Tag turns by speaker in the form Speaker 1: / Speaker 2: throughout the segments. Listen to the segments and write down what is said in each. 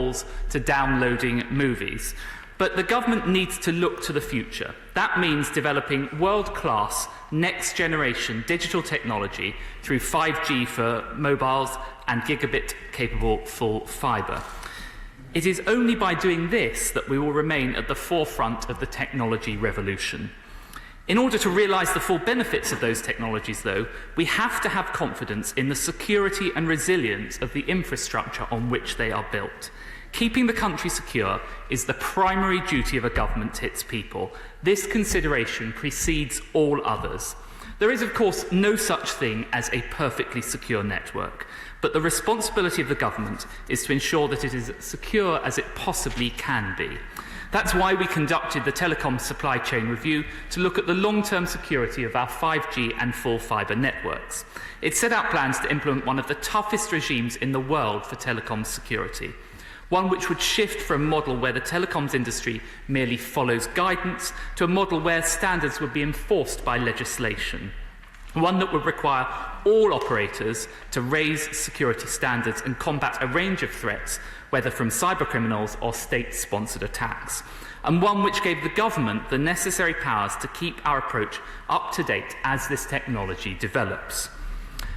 Speaker 1: calls to downloading movies. But the government needs to look to the future. That means developing world-class, next-generation digital technology through 5G for mobiles and gigabit-capable full fibre. It is only by doing this that we will remain at the forefront of the technology revolution. In order to realise the full benefits of those technologies, though, we have to have confidence in the security and resilience of the infrastructure on which they are built. Keeping the country secure is the primary duty of a government to its people. This consideration precedes all others. There is, of course, no such thing as a perfectly secure network, but the responsibility of the government is to ensure that it is as secure as it possibly can be. That's why we conducted the telecom supply chain review to look at the long-term security of our 5G and full fibre networks. It set out plans to implement one of the toughest regimes in the world for telecom security, one which would shift from a model where the telecoms industry merely follows guidance to a model where standards would be enforced by legislation, one that would require all operators to raise security standards and combat a range of threats, whether from cybercriminals or state-sponsored attacks, and one which gave the government the necessary powers to keep our approach up to date as this technology develops.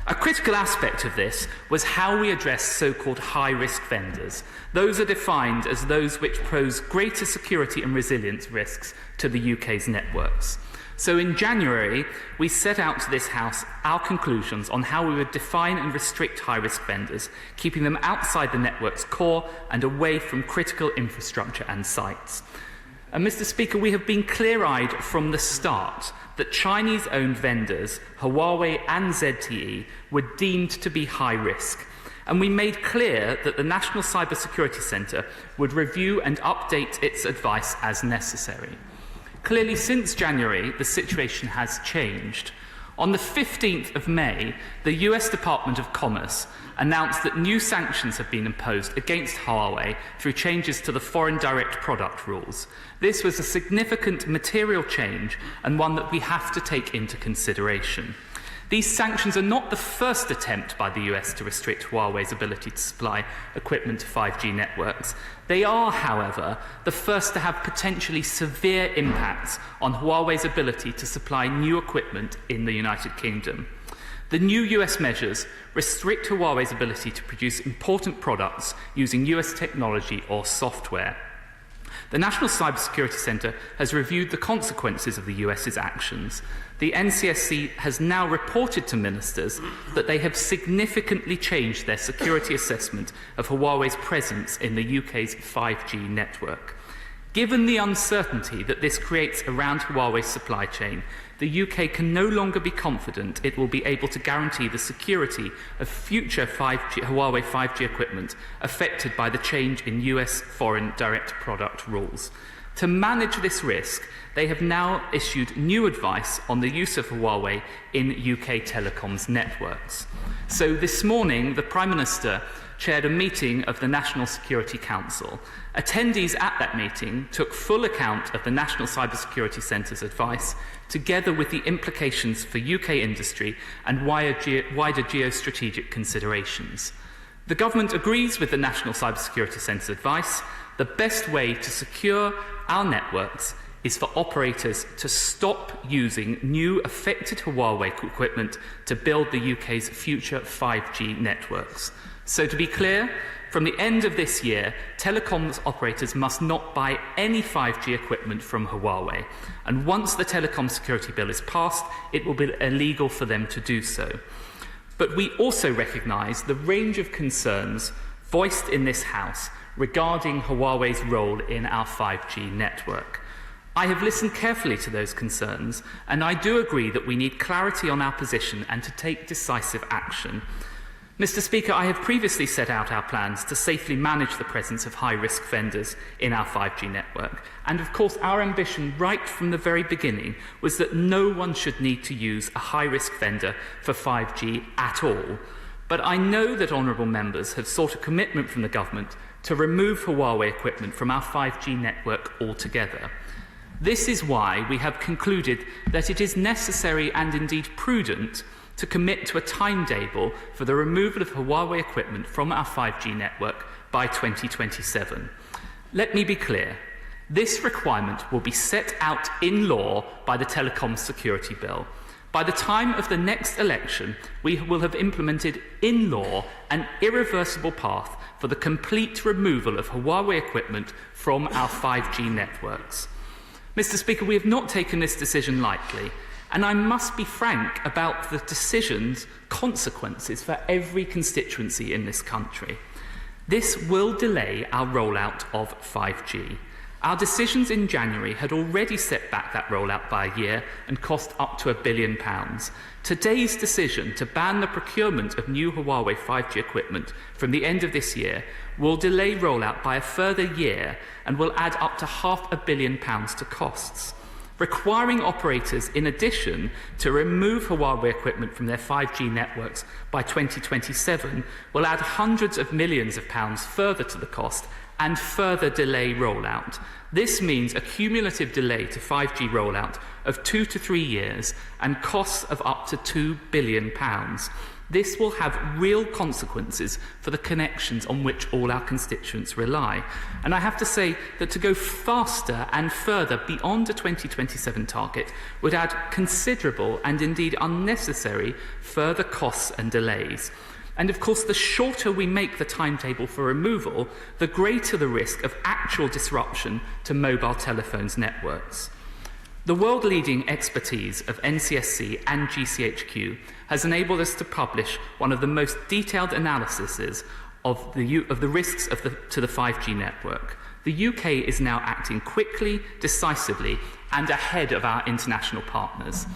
Speaker 1: A critical aspect of this was how we address so-called high-risk vendors. Those are defined as those which pose greater security and resilience risks to the UK's networks. So in January, we set out to this House our conclusions on how we would define and restrict high-risk vendors, keeping them outside the network's core and away from critical infrastructure and sites. And Mr. Speaker, we have been clear-eyed from the start that Chinese-owned vendors, Huawei and ZTE, were deemed to be high risk. And we made clear that the National Cybersecurity Centre would review and update its advice as necessary. Clearly, since January, the situation has changed. On the 15th of May, the US Department of Commerce announced that new sanctions have been imposed against Huawei through changes to the foreign direct product rules. This was a significant material change and one that we have to take into consideration. These sanctions are not the first attempt by the US to restrict Huawei's ability to supply equipment to 5G networks. They are, however, the first to have potentially severe impacts on Huawei's ability to supply new equipment in the United Kingdom. The new US measures restrict Huawei's ability to produce important products using US technology or software. The National Cybersecurity Centre has reviewed the consequences of the US's actions. The NCSC has now reported to ministers that they have significantly changed their security assessment of Huawei's presence in the UK's 5G network. Given the uncertainty that this creates around Huawei's supply chain, the UK can no longer be confident it will be able to guarantee the security of future Huawei 5G equipment affected by the change in US foreign direct product rules. To manage this risk, they have now issued new advice on the use of Huawei in UK telecoms networks. So this morning, the Prime Minister chaired a meeting of the National Security Council. Attendees at that meeting took full account of the National Cybersecurity Centre's advice, together with the implications for UK industry and wider geostrategic considerations. The government agrees with the National Cybersecurity Centre's advice. The best way to secure our networks is for operators to stop using new affected Huawei equipment to build the UK's future 5G networks. So to be clear, from the end of this year, telecoms operators must not buy any 5G equipment from Huawei. And once the Telecom Security Bill is passed, it will be illegal for them to do so. But we also recognise the range of concerns voiced in this House regarding Huawei's role in our 5G network. I have listened carefully to those concerns, and I do agree that we need clarity on our position and to take decisive action. Mr. Speaker, I have previously set out our plans to safely manage the presence of high-risk vendors in our 5G network. And of course, our ambition right from the very beginning was that no one should need to use a high-risk vendor for 5G at all. But I know that honourable members have sought a commitment from the government to remove Huawei equipment from our 5G network altogether. This is why we have concluded that it is necessary and indeed prudent to commit to a timetable for the removal of Huawei equipment from our 5G network by 2027. Let me be clear. This requirement will be set out in law by the Telecom Security Bill. By the time of the next election, we will have implemented in law an irreversible path for the complete removal of Huawei equipment from our 5G networks. Mr. Speaker, we have not taken this decision lightly, and I must be frank about the decision's consequences for every constituency in this country. This will delay our rollout of 5G. Our decisions in January had already set back that rollout by a year and cost up to £1 billion. Today's decision to ban the procurement of new Huawei 5G equipment from the end of this year will delay rollout by a further year and will add up to £500 million to costs. Requiring operators, in addition, to remove Huawei equipment from their 5G networks by 2027 will add hundreds of millions of pounds further to the cost and further delay rollout. This means a cumulative delay to 5G rollout of 2 to 3 years and costs of up to £2 billion. This will have real consequences for the connections on which all our constituents rely. And I have to say that to go faster and further beyond a 2027 target would add considerable and indeed unnecessary further costs and delays. And of course, the shorter we make the timetable for removal, the greater the risk of actual disruption to mobile telephones networks. The world-leading expertise of NCSC and GCHQ has enabled us to publish one of the most detailed analyses of the risks to the 5G network. The UK is now acting quickly, decisively, and ahead of our international partners.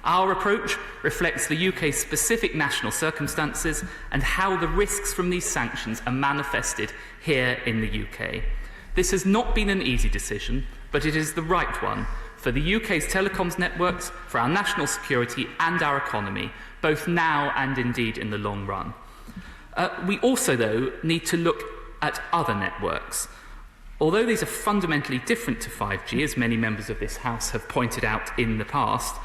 Speaker 1: Our approach reflects the UK's specific national circumstances and how the risks from these sanctions are manifested here in the UK. This has not been an easy decision, but it is the right one for the UK's telecoms networks, for our national security and our economy, both now and indeed in the long run. We also, though, need to look at other networks. Although these are fundamentally different to 5G, as many members of this House have pointed out in the past,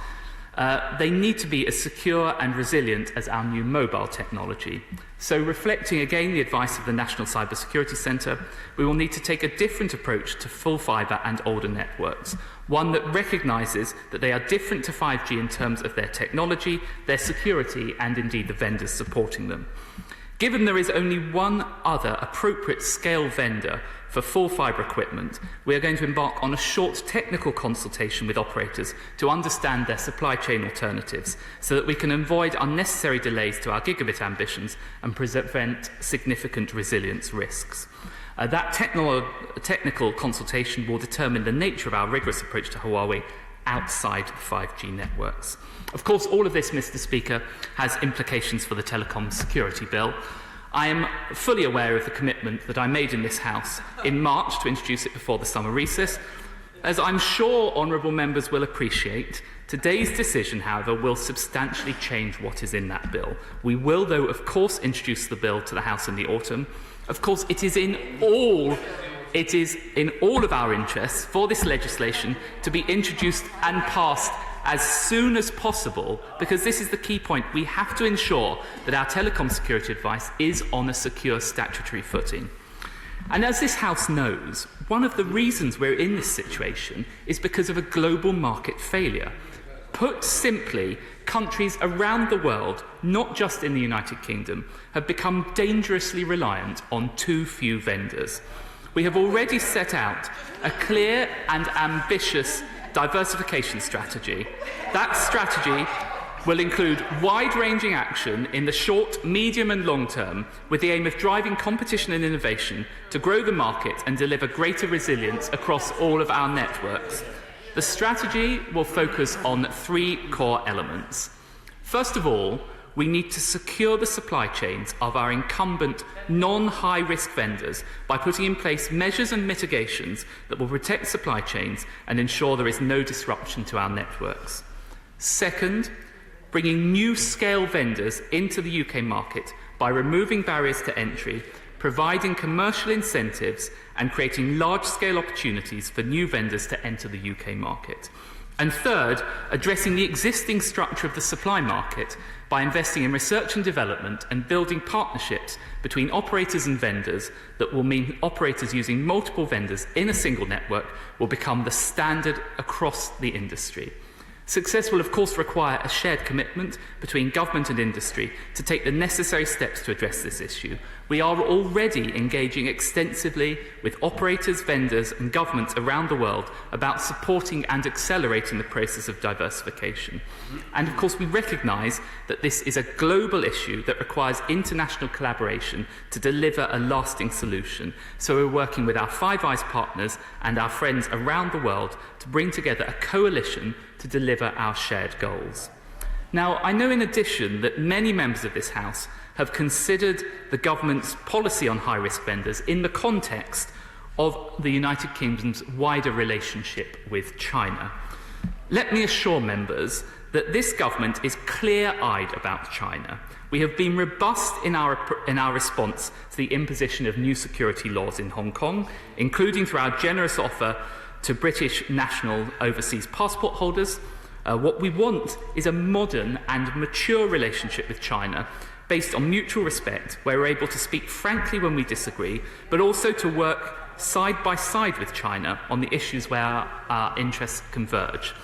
Speaker 1: they need to be as secure and resilient as our new mobile technology. So, reflecting again the advice of the National Cybersecurity Centre, we will need to take a different approach to full fibre and older networks, one that recognises that they are different to 5G in terms of their technology, their security, and indeed the vendors supporting them. Given there is only one other appropriate scale vendor for full fibre equipment, we are going to embark on a short technical consultation with operators to understand their supply chain alternatives so that we can avoid unnecessary delays to our gigabit ambitions and prevent significant resilience risks. That technical consultation will determine the nature of our rigorous approach to Huawei outside the 5G networks. Of course, all of this, Mr. Speaker, has implications for the Telecom Security Bill. I am fully aware of the commitment that I made in this House in March to introduce it before the summer recess. As I'm sure honourable members will appreciate, today's decision, however, will substantially change what is in that bill. We will, though, of course, introduce the bill to the House in the autumn. Of course, it is in all of our interests for this legislation to be introduced and passed as soon as possible, because this is the key point. We have to ensure that our telecom security advice is on a secure statutory footing. And as this House knows, one of the reasons we're in this situation is because of a global market failure. Put simply, countries around the world, not just in the United Kingdom, have become dangerously reliant on too few vendors. We have already set out a clear and ambitious diversification strategy. That strategy will include wide-ranging action in the short, medium and long term with the aim of driving competition and innovation to grow the market and deliver greater resilience across all of our networks. The strategy will focus on 3 core elements. First of all, we need to secure the supply chains of our incumbent non-high-risk vendors by putting in place measures and mitigations that will protect supply chains and ensure there is no disruption to our networks. Second, bringing new scale vendors into the UK market by removing barriers to entry, providing commercial incentives and creating large-scale opportunities for new vendors to enter the UK market. And third, addressing the existing structure of the supply market by investing in research and development and building partnerships between operators and vendors that will mean operators using multiple vendors in a single network will become the standard across the industry. Success will, of course, require a shared commitment between government and industry to take the necessary steps to address this issue. We are already engaging extensively with operators, vendors and governments around the world about supporting and accelerating the process of diversification. And, of course, we recognise that this is a global issue that requires international collaboration to deliver a lasting solution. So we're working with our Five Eyes partners and our friends around the world to bring together a coalition to deliver our shared goals. Now, I know in addition that many members of this House have considered the government's policy on high-risk vendors in the context of the United Kingdom's wider relationship with China. Let me assure members that this government is clear-eyed about China. We have been robust in our response to the imposition of new security laws in Hong Kong, including through our generous offer to British national overseas passport holders. What we want is a modern and mature relationship with China based on mutual respect, where we're able to speak frankly when we disagree, but also to work side by side with China on the issues where our interests converge.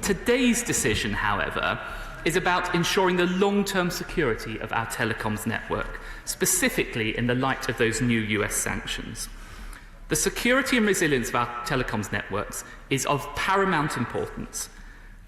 Speaker 1: Today's decision, however, is about ensuring the long-term security of our telecoms network, specifically in the light of those new US sanctions. The security and resilience of our telecoms networks is of paramount importance.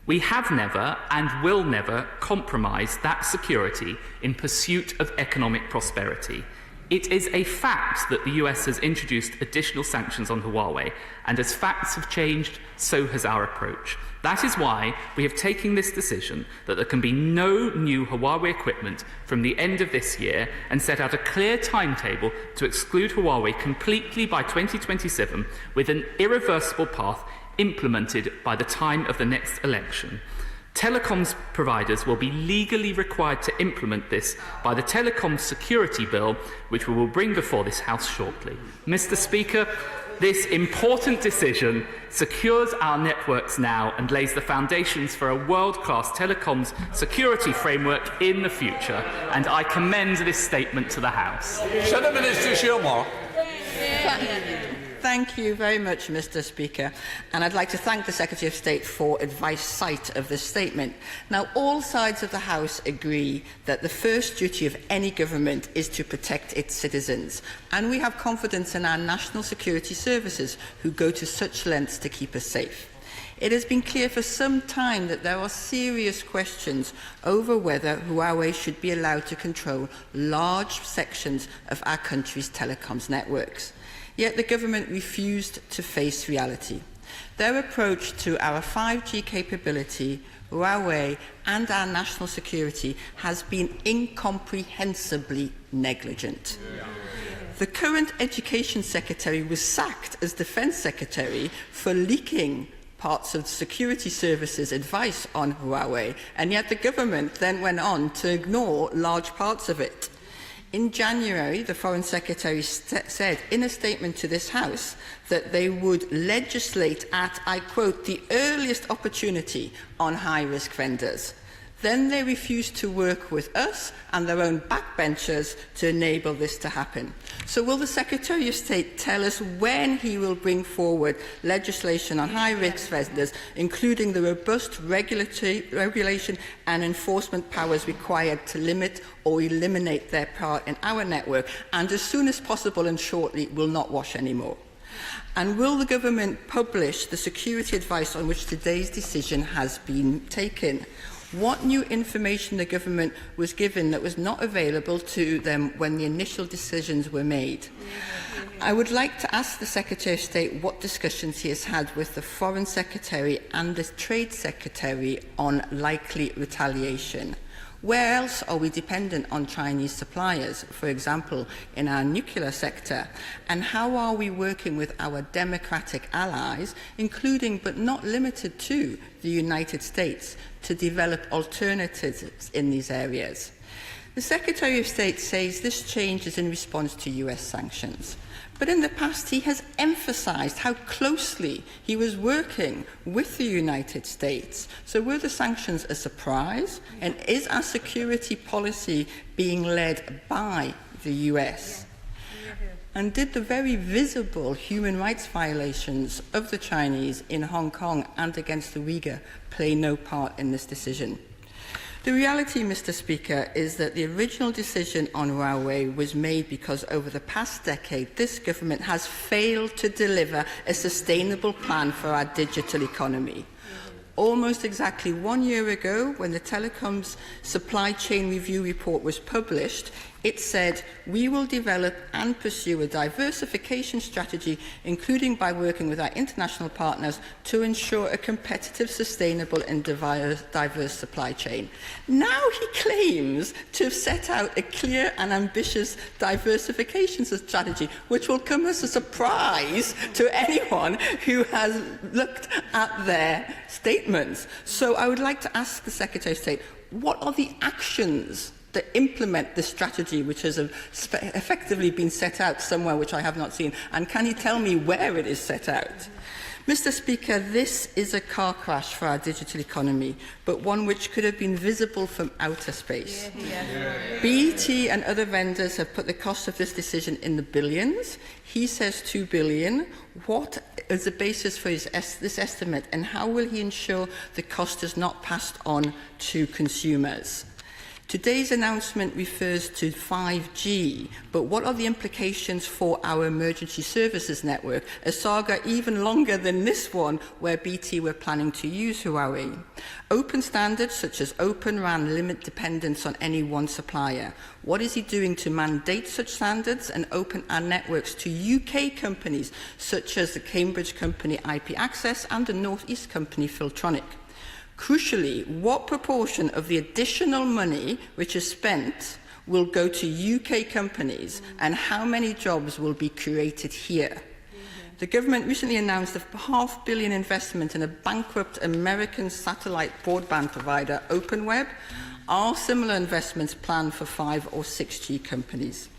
Speaker 1: We have never and will never compromise that security in pursuit of economic prosperity. It is a fact that the US has introduced additional sanctions on Huawei, and as facts have changed, so has our approach. That is why we have taken this decision that there can be no new Huawei equipment from the end of this year and set out a clear timetable to exclude Huawei completely by 2027 with an irreversible path implemented by the time of the next election. Telecoms providers will be legally required to implement this by the Telecom Security Bill, which we will bring before this House shortly. Mr. Speaker, this important decision secures our networks now and lays the foundations for a world-class telecoms security framework in the future, and I commend this statement to the House.
Speaker 2: Shadow Minister Shilmore.
Speaker 3: Thank you very much, Mr. Speaker, and I'd like to thank the Secretary of State for advice sight of this statement. Now, all sides of the House agree that the first duty of any government is to protect its citizens, and we have confidence in our national security services who go to such lengths to keep us safe. It has been clear for some time that there are serious questions over whether Huawei should be allowed to control large sections of our country's telecoms networks. Yet the government refused to face reality. Their approach to our 5G capability, Huawei and our national security has been incomprehensibly negligent. The current Education Secretary was sacked as Defence Secretary for leaking parts of the security services advice on Huawei, and yet the government then went on to ignore large parts of it. In January, the Foreign Secretary said in a statement to this House that they would legislate at, I quote, the earliest opportunity on high-risk vendors. Then they refused to work with us and their own backbenchers to enable this to happen. So will the Secretary of State tell us when he will bring forward legislation on high-risk vendors, including the robust regulation and enforcement powers required to limit or eliminate their part in our network, and as soon as possible and shortly will not wash anymore? And will the government publish the security advice on which today's decision has been taken? What new information the government was given that was not available to them when the initial decisions were made? I would like to ask the Secretary of State what discussions he has had with the Foreign Secretary and the Trade Secretary on likely retaliation. Where else are we dependent on Chinese suppliers, for example, in our nuclear sector? And how are we working with our democratic allies, including but not limited to the United States, to develop alternatives in these areas? The Secretary of State says this change is in response to US sanctions. But in the past, he has emphasised how closely he was working with the United States. So were the sanctions a surprise? And is our security policy being led by the US? And did the very visible human rights violations of the Chinese in Hong Kong and against the Uyghur play no part in this decision? The reality, Mr. Speaker, is that the original decision on Huawei was made because over the past decade, this government has failed to deliver a sustainable plan for our digital economy. Almost exactly 1 year ago, when the telecoms supply chain review report was published, it said, we will develop and pursue a diversification strategy, including by working with our international partners to ensure a competitive, sustainable and diverse supply chain. Now he claims to have set out a clear and ambitious diversification strategy, which will come as a surprise to anyone who has looked at their statements. So I would like to ask the Secretary of State, what are the actions that implement this strategy, which has effectively been set out somewhere which I have not seen? And can you tell me where it is set out? Mr. Speaker, this is a car crash for our digital economy, but one which could have been visible from outer space. BT and other vendors have put the cost of this decision in the billions. He says 2 billion. What is the basis for this estimate, and how will he ensure the cost is not passed on to consumers? Today's announcement refers to 5G, but what are the implications for our emergency services network, a saga even longer than this one where BT were planning to use Huawei? Open standards such as Open RAN limit dependence on any one supplier. What is he doing to mandate such standards and open our networks to UK companies such as the Cambridge company IP Access and the North East company Filtronic? Crucially, what proportion of the additional money which is spent will go to UK companies, and how many jobs will be created here? The government recently announced a £500 million investment in a bankrupt American satellite broadband provider, OpenWeb. Are similar investments planned for 5 or 6G companies?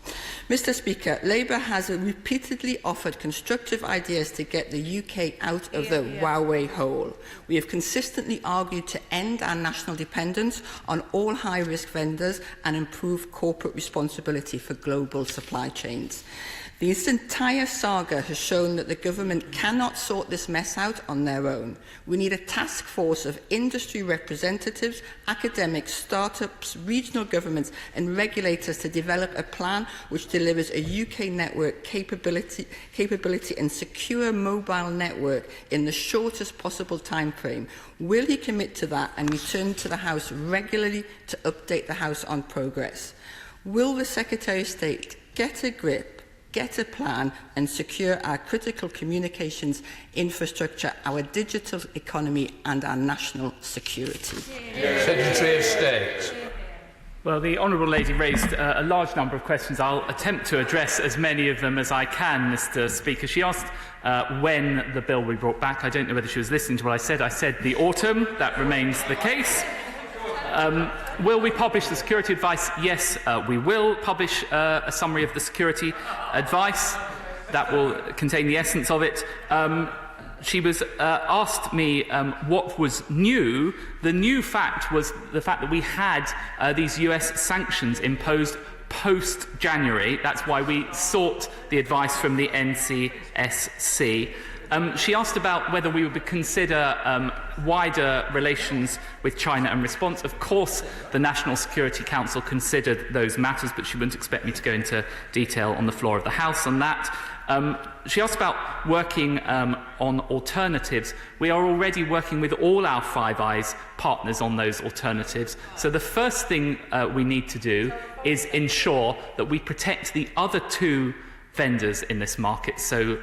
Speaker 3: Mr. Speaker, Labour has repeatedly offered constructive ideas to get the UK out of the Huawei hole. We have consistently argued to end our national dependence on all high-risk vendors and improve corporate responsibility for global supply chains. This entire saga has shown that the government cannot sort this mess out on their own. We need a task force of industry representatives, academics, startups, regional governments and regulators to develop a plan which delivers a UK network capability and secure mobile network in the shortest possible time frame. Will he commit to that and return to the House regularly to update the House on progress? Will the Secretary of State get a grip, get a plan and secure our critical communications infrastructure, our digital economy and our national security?
Speaker 2: Secretary of State.
Speaker 1: Well, the Honourable Lady raised a large number of questions. I'll attempt to address as many of them as I can, Mr. Speaker. She asked when the bill will be brought back. I don't know whether she was listening to what I said. I said the autumn. That remains the case. Will we publish the security advice? Yes, we will publish a summary of the security advice. That will contain the essence of it. She was asked me what was new. The new fact was the fact that we had these US sanctions imposed post-January. That's why we sought the advice from the NCSC. She asked about whether we would consider wider relations with China in response. Of course, the National Security Council considered those matters, but she wouldn't expect me to go into detail on the floor of the House on that. She asked about working on alternatives. We are already working with all our Five Eyes partners on those alternatives. So the first thing we need to do is ensure that we protect the other two vendors in this market, so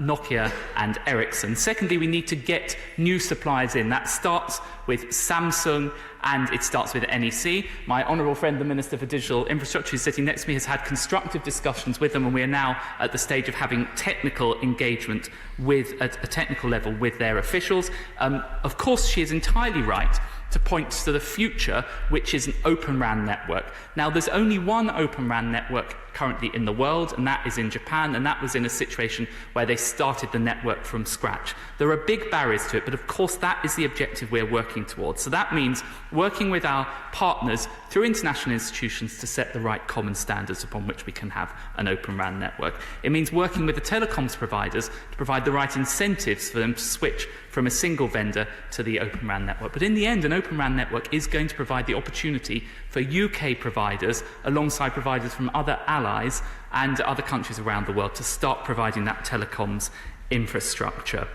Speaker 1: Nokia and Ericsson. Secondly, we need to get new suppliers in. That starts with Samsung and it starts with NEC. My honourable friend, the Minister for Digital Infrastructure, who's sitting next to me, has had constructive discussions with them, and we are now at the stage of having technical engagement at a technical level with their officials. Of course, she is entirely right to point to the future, which is an Open RAN network. Now, there's only one Open RAN network currently in the world, and that is in Japan, and that was in a situation where they started the network from scratch. There are big barriers to it, but of course that is the objective we're working towards. So that means working with our partners through international institutions to set the right common standards upon which we can have an Open RAN network. It means working with the telecoms providers to provide the right incentives for them to switch from a single vendor to the Open RAN network. But in the end, an Open RAN network is going to provide the opportunity for UK providers, alongside providers from other allies and other countries around the world, to start providing that telecoms infrastructure.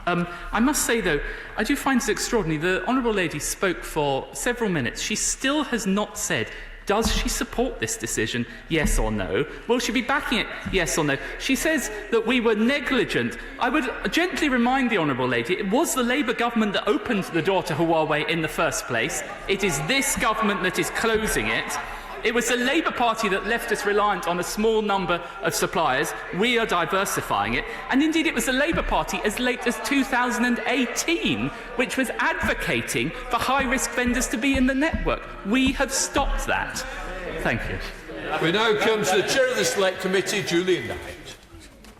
Speaker 1: I must say, though, I do find it extraordinary. The Honourable Lady spoke for several minutes. She still has not said, does she support this decision, yes or no? Will she be backing it, yes or no? She says that we were negligent. I would gently remind the Honourable Lady, it was the Labour government that opened the door to Huawei in the first place. It is this government that is closing it. It was the Labour Party that left us reliant on a small number of suppliers. We are diversifying it. And indeed, it was the Labour Party as late as 2018 which was advocating for high-risk vendors to be in the network. We have stopped that. Thank you.
Speaker 2: We now come to the Chair of the Select Committee, Julian Knight.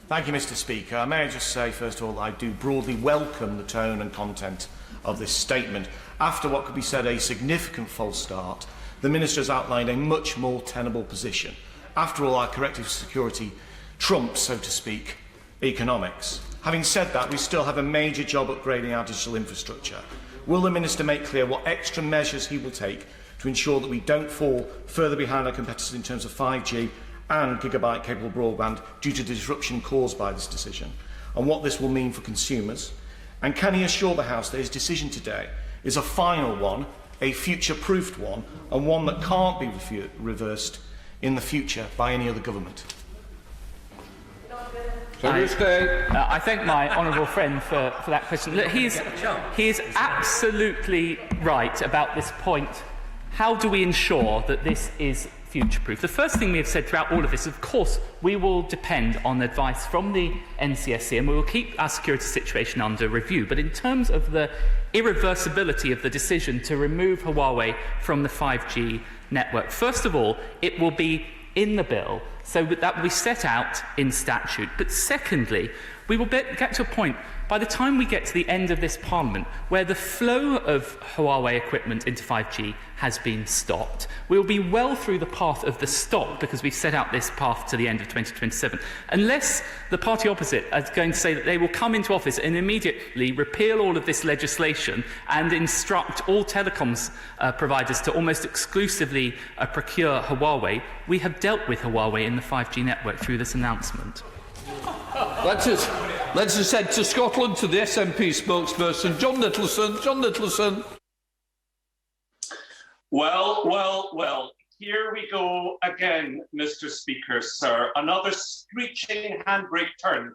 Speaker 4: Thank you, Mr. Speaker. May I just say, first of all, I do broadly welcome the tone and content of this statement. After what could be said a significant false start, the Minister has outlined a much more tenable position. After all, our corrective security trumps, so to speak, economics. Having said that, we still have a major job upgrading our digital infrastructure. Will the Minister make clear what extra measures he will take to ensure that we don't fall further behind our competitors in terms of 5G and gigabyte-capable broadband due to the disruption caused by this decision, and what this will mean for consumers? And can he assure the House that his decision today is a final one, a future-proofed one, and one that can't be reversed in the future by any other government?
Speaker 1: I thank my honourable friend for that question. Look, he is absolutely right about this point. How do we ensure that this is future-proof? The first thing we have said throughout all of this, of course, we will depend on advice from the NCSC and we will keep our security situation under review. But in terms of the irreversibility of the decision to remove Huawei from the 5G network, first of all, it will be in the bill, so that will be set out in statute. But secondly, we will get to a point by the time we get to the end of this Parliament where the flow of Huawei equipment into 5G has been stopped. We will be well through the path of the stop because we've set out this path to the end of 2027. Unless the party opposite is going to say that they will come into office and immediately repeal all of this legislation and instruct all telecoms providers to almost exclusively procure Huawei, we have dealt with Huawei in the 5G network through this announcement.
Speaker 2: Let's just head to Scotland to the SNP spokesperson, John Nicholson. John Nicholson.
Speaker 5: Well, here we go again, Mr. Speaker, sir. Another screeching handbrake turn.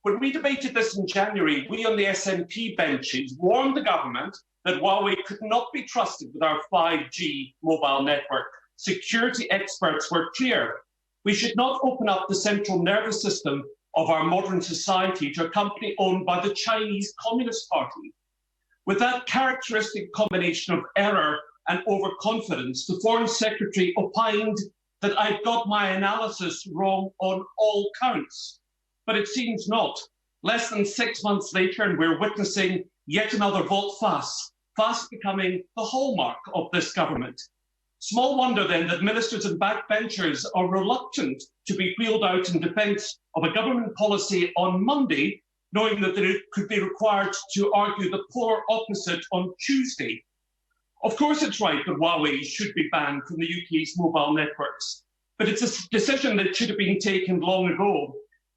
Speaker 5: When we debated this in January, we on the SNP benches warned the government that Huawei could not be trusted with our 5G mobile network. Security experts were clear. We should not open up the central nervous system of our modern society to a company owned by the Chinese Communist Party. With that characteristic combination of error and overconfidence, the Foreign Secretary opined that I'd got my analysis wrong on all counts. But it seems not. Less than 6 months later, and we're witnessing yet another volte-face, fast becoming the hallmark of this government. Small wonder then that ministers and backbenchers are reluctant to be wheeled out in defence of a government policy on Monday, knowing that they could be required to argue the polar opposite on Tuesday. Of course it's right that Huawei should be banned from the UK's mobile networks, but it's a decision that should have been taken long ago.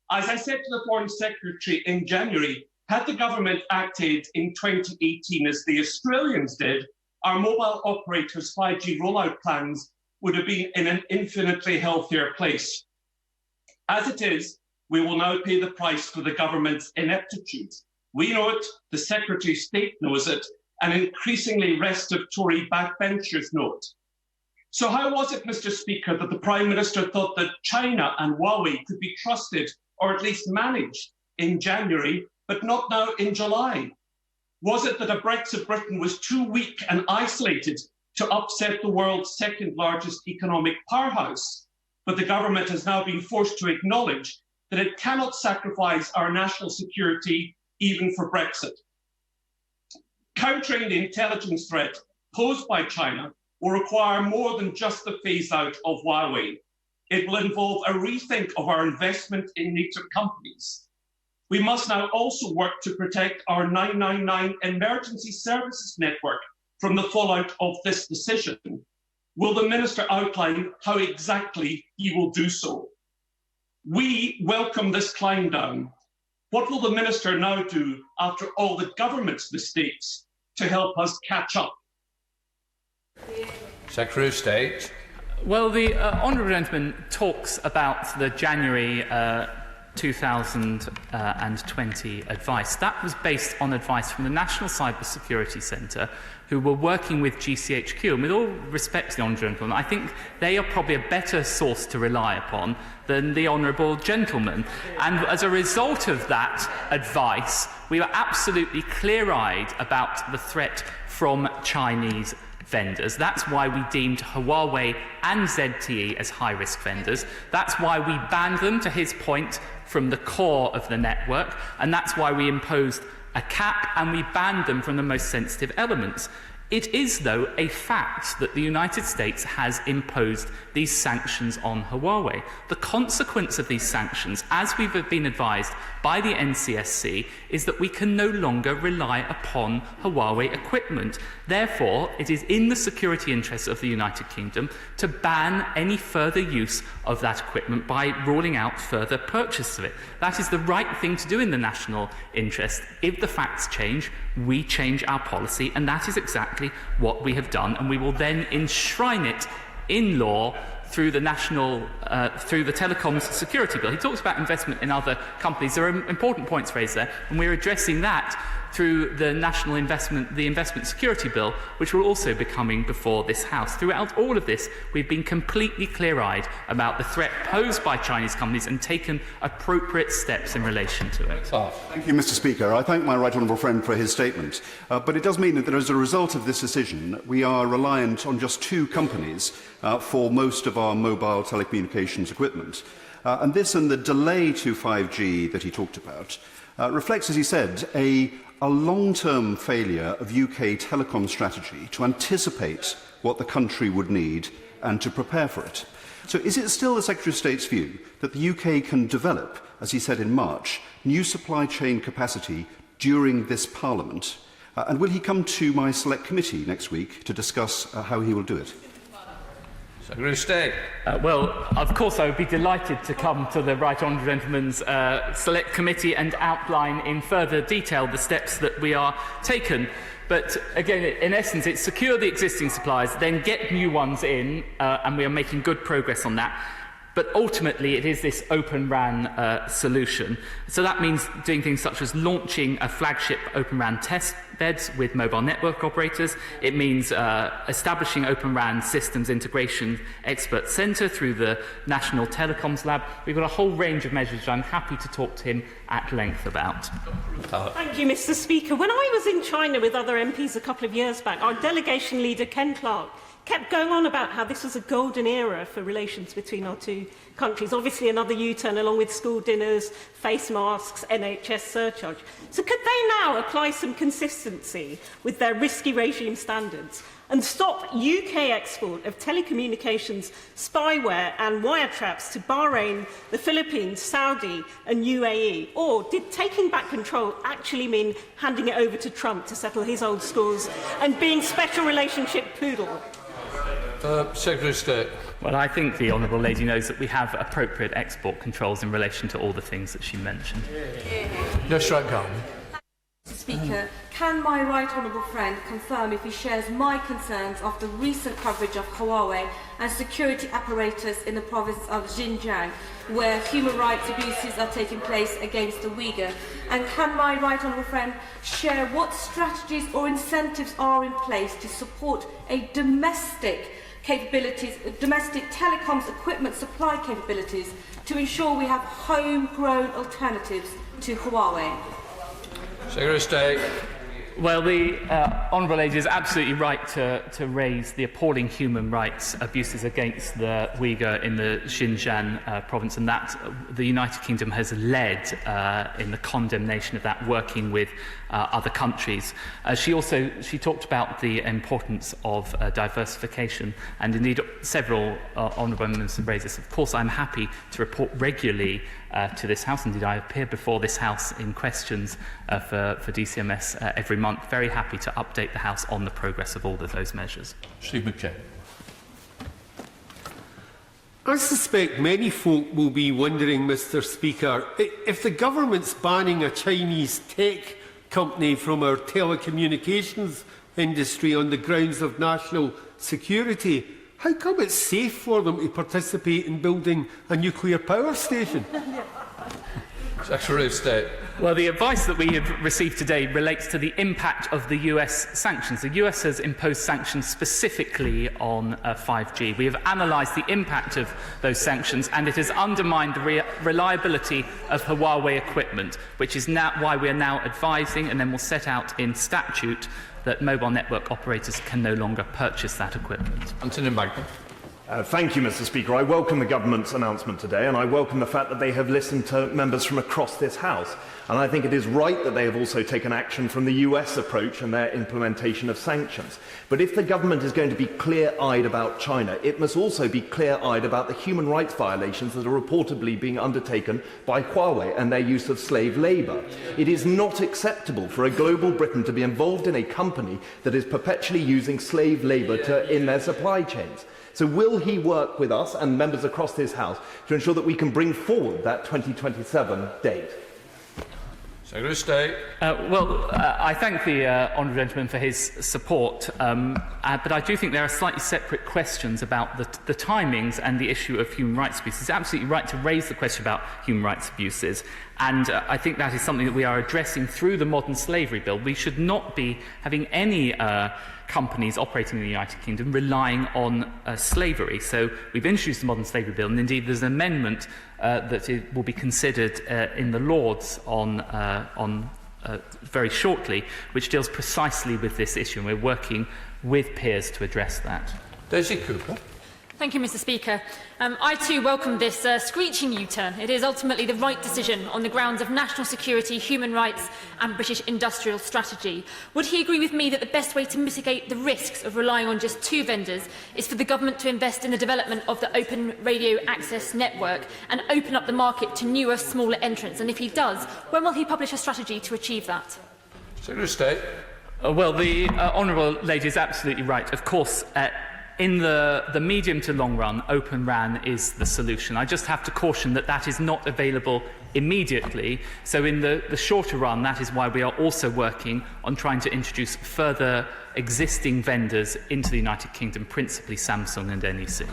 Speaker 5: As I said to the Foreign Secretary in January, had the government acted in 2018 as the Australians did, our mobile operators' 5G rollout plans would have been in an infinitely healthier place. As it is, we will now pay the price for the government's ineptitude. We know it, the Secretary of State knows it, and increasingly restive Tory backbenchers know it. So how was it, Mr. Speaker, that the Prime Minister thought that China and Huawei could be trusted, or at least managed, in January, but not now in July? Was it that a Brexit Britain was too weak and isolated to upset the world's second largest economic powerhouse? but the government has now been forced to acknowledge that it cannot sacrifice our national security even for Brexit. Countering the intelligence threat posed by China will require more than just the phase-out of Huawei. It will involve a rethink of our investment in native companies. We must now also work to protect our 999 emergency services network from the fallout of this decision. Will the Minister outline how exactly he will do so? We welcome this climb down. What will the Minister now do after all the government's mistakes to help us catch up?
Speaker 2: Secretary of State.
Speaker 1: Well, the honourable gentleman talks about the January 2020 advice. That was based on advice from the National Cyber Security Centre, who were working with GCHQ. And with all respect to the honourable gentleman, I think they are probably a better source to rely upon than the honourable gentleman. And as a result of that advice, we were absolutely clear-eyed about the threat from Chinese vendors. That's why we deemed Huawei and ZTE as high-risk vendors. That's why we banned them, to his point, from the core of the network, and that's why we imposed a cap and we banned them from the most sensitive elements. It is, though, a fact that the United States has imposed these sanctions on Huawei. The consequence of these sanctions, as we've been advised by the NCSC, is that we can no longer rely upon Huawei equipment. Therefore, it is in the security interests of the United Kingdom to ban any further use of that equipment by ruling out further purchase of it. That is the right thing to do in the national interest. If the facts change, we change our policy, and that is exactly what we have done, and we will then enshrine it in law through the through the Telecoms Security Bill. He talks about investment in other companies. There are important points raised there, and we're addressing that through the Investment Security Bill, which will also be coming before this House. Throughout all of this, we've been completely clear-eyed about the threat posed by Chinese companies and taken appropriate steps in relation to it.
Speaker 6: Thank you, Mr. Speaker. I thank my right honourable friend for his statement. But it does mean that as a result of this decision, we are reliant on just two companies for most of our mobile telecommunications equipment. And this and the delay to 5G that he talked about reflects, as he said, a long-term failure of UK telecom strategy to anticipate what the country would need and to prepare for it. So is it still the Secretary of State's view that the UK can develop, as he said in March, new supply chain capacity during this Parliament? And will he come to my select committee next week to discuss how he will do it?
Speaker 2: Secretary of State.
Speaker 1: Well, of course, I would be delighted to come to the Right Honourable Gentleman's Select Committee and outline in further detail the steps that we are taking. But again, in essence, it's secure the existing supplies, then get new ones in, and we are making good progress on that. But ultimately, it is this Open RAN solution. So that means doing things such as launching a flagship Open RAN test beds with mobile network operators. It means establishing Open RAN Systems Integration Expert Centre through the National Telecoms Lab. We've got a whole range of measures which I'm happy to talk to him at length about.
Speaker 7: Thank you, Mr. Speaker. When I was in China with other MPs a couple of years back, our delegation leader, Ken Clark, kept going on about how this was a golden era for relations between our two countries. Obviously, another U-turn along with school dinners, face masks, NHS surcharge. So could they now apply some consistency with their risky regime standards and stop UK export of telecommunications, spyware and wire traps to Bahrain, the Philippines, Saudi and UAE? Or did taking back control actually mean handing it over to Trump to settle his old scores and being special relationship poodle?
Speaker 2: Secretary of State.
Speaker 1: Well, I think the honourable lady knows that we have appropriate export controls in relation to all the things that she mentioned.
Speaker 2: Yes, right, Mr.
Speaker 8: Speaker, can my right honourable friend confirm if he shares my concerns after recent coverage of Huawei and security apparatus in the province of Xinjiang, where human rights abuses are taking place against the Uyghur? And can my right honourable friend share what strategies or incentives are in place to support a domestic telecoms equipment supply capabilities to ensure we have homegrown alternatives to Huawei?
Speaker 2: Secretary of State.
Speaker 1: Well, the Honourable Lady is absolutely right to raise the appalling human rights abuses against the Uyghur in the Xinjiang province, and that the United Kingdom has led in the condemnation of that, working with other countries. She talked about the importance of diversification, and indeed several honourable members have raised this. Of course, I'm happy to report regularly to this House. Indeed, I appear before this House in questions for DCMS every month. Very happy to update the House on the progress of all of those measures.
Speaker 2: Steve McKay.
Speaker 9: I suspect many folk will be wondering, Mr. Speaker, if the government's banning a Chinese tech company from our telecommunications industry on the grounds of national security, how come it's safe for them to participate in building a nuclear power station?
Speaker 2: Secretary of State.
Speaker 1: Well, the advice that we have received today relates to the impact of the US sanctions. The US has imposed sanctions specifically on 5G. We have analysed the impact of those sanctions, and it has undermined the reliability of Huawei equipment, which is now why we are now advising and then will set out in statute that mobile network operators can no longer purchase that equipment.
Speaker 2: Anthony Magnum.
Speaker 10: Thank you, Mr. Speaker. I welcome the government's announcement today, and I welcome the fact that they have listened to members from across this House. And I think it is right that they have also taken action from the US approach and their implementation of sanctions. But if the government is going to be clear-eyed about China, it must also be clear-eyed about the human rights violations that are reportedly being undertaken by Huawei and their use of slave labour. It is not acceptable for a global Britain to be involved in a company that is perpetually using slave labour in their supply chains. So will he work with us and members across this House to ensure that we can bring forward that 2027 date?
Speaker 2: Secretary of State.
Speaker 1: I thank the honourable gentleman for his support, but I do think there are slightly separate questions about the timings and the issue of human rights abuses. It's absolutely right to raise the question about human rights abuses, and I think that is something that we are addressing through the Modern Slavery Bill. We should not be having any companies operating in the United Kingdom relying on slavery. So we've introduced the Modern Slavery Bill, and indeed there's an amendment that it will be considered in the Lords on very shortly, which deals precisely with this issue, and we're working with peers to address that.
Speaker 2: Daisy Cooper.
Speaker 11: Thank you, Mr. Speaker. I too welcome this screeching U-turn. It is ultimately the right decision on the grounds of national security, human rights and British industrial strategy. Would he agree with me that the best way to mitigate the risks of relying on just two vendors is for the government to invest in the development of the open radio access network and open up the market to newer, smaller entrants? And if he does, when will he publish a strategy to achieve that?
Speaker 2: Secretary of State.
Speaker 1: Well, the honourable lady is absolutely right. Of course, in the medium to long run, Open RAN is the solution. I just have to caution that that is not available immediately. So in the shorter run, that is why we are also working on trying to introduce further existing vendors into the United Kingdom, principally Samsung and NEC.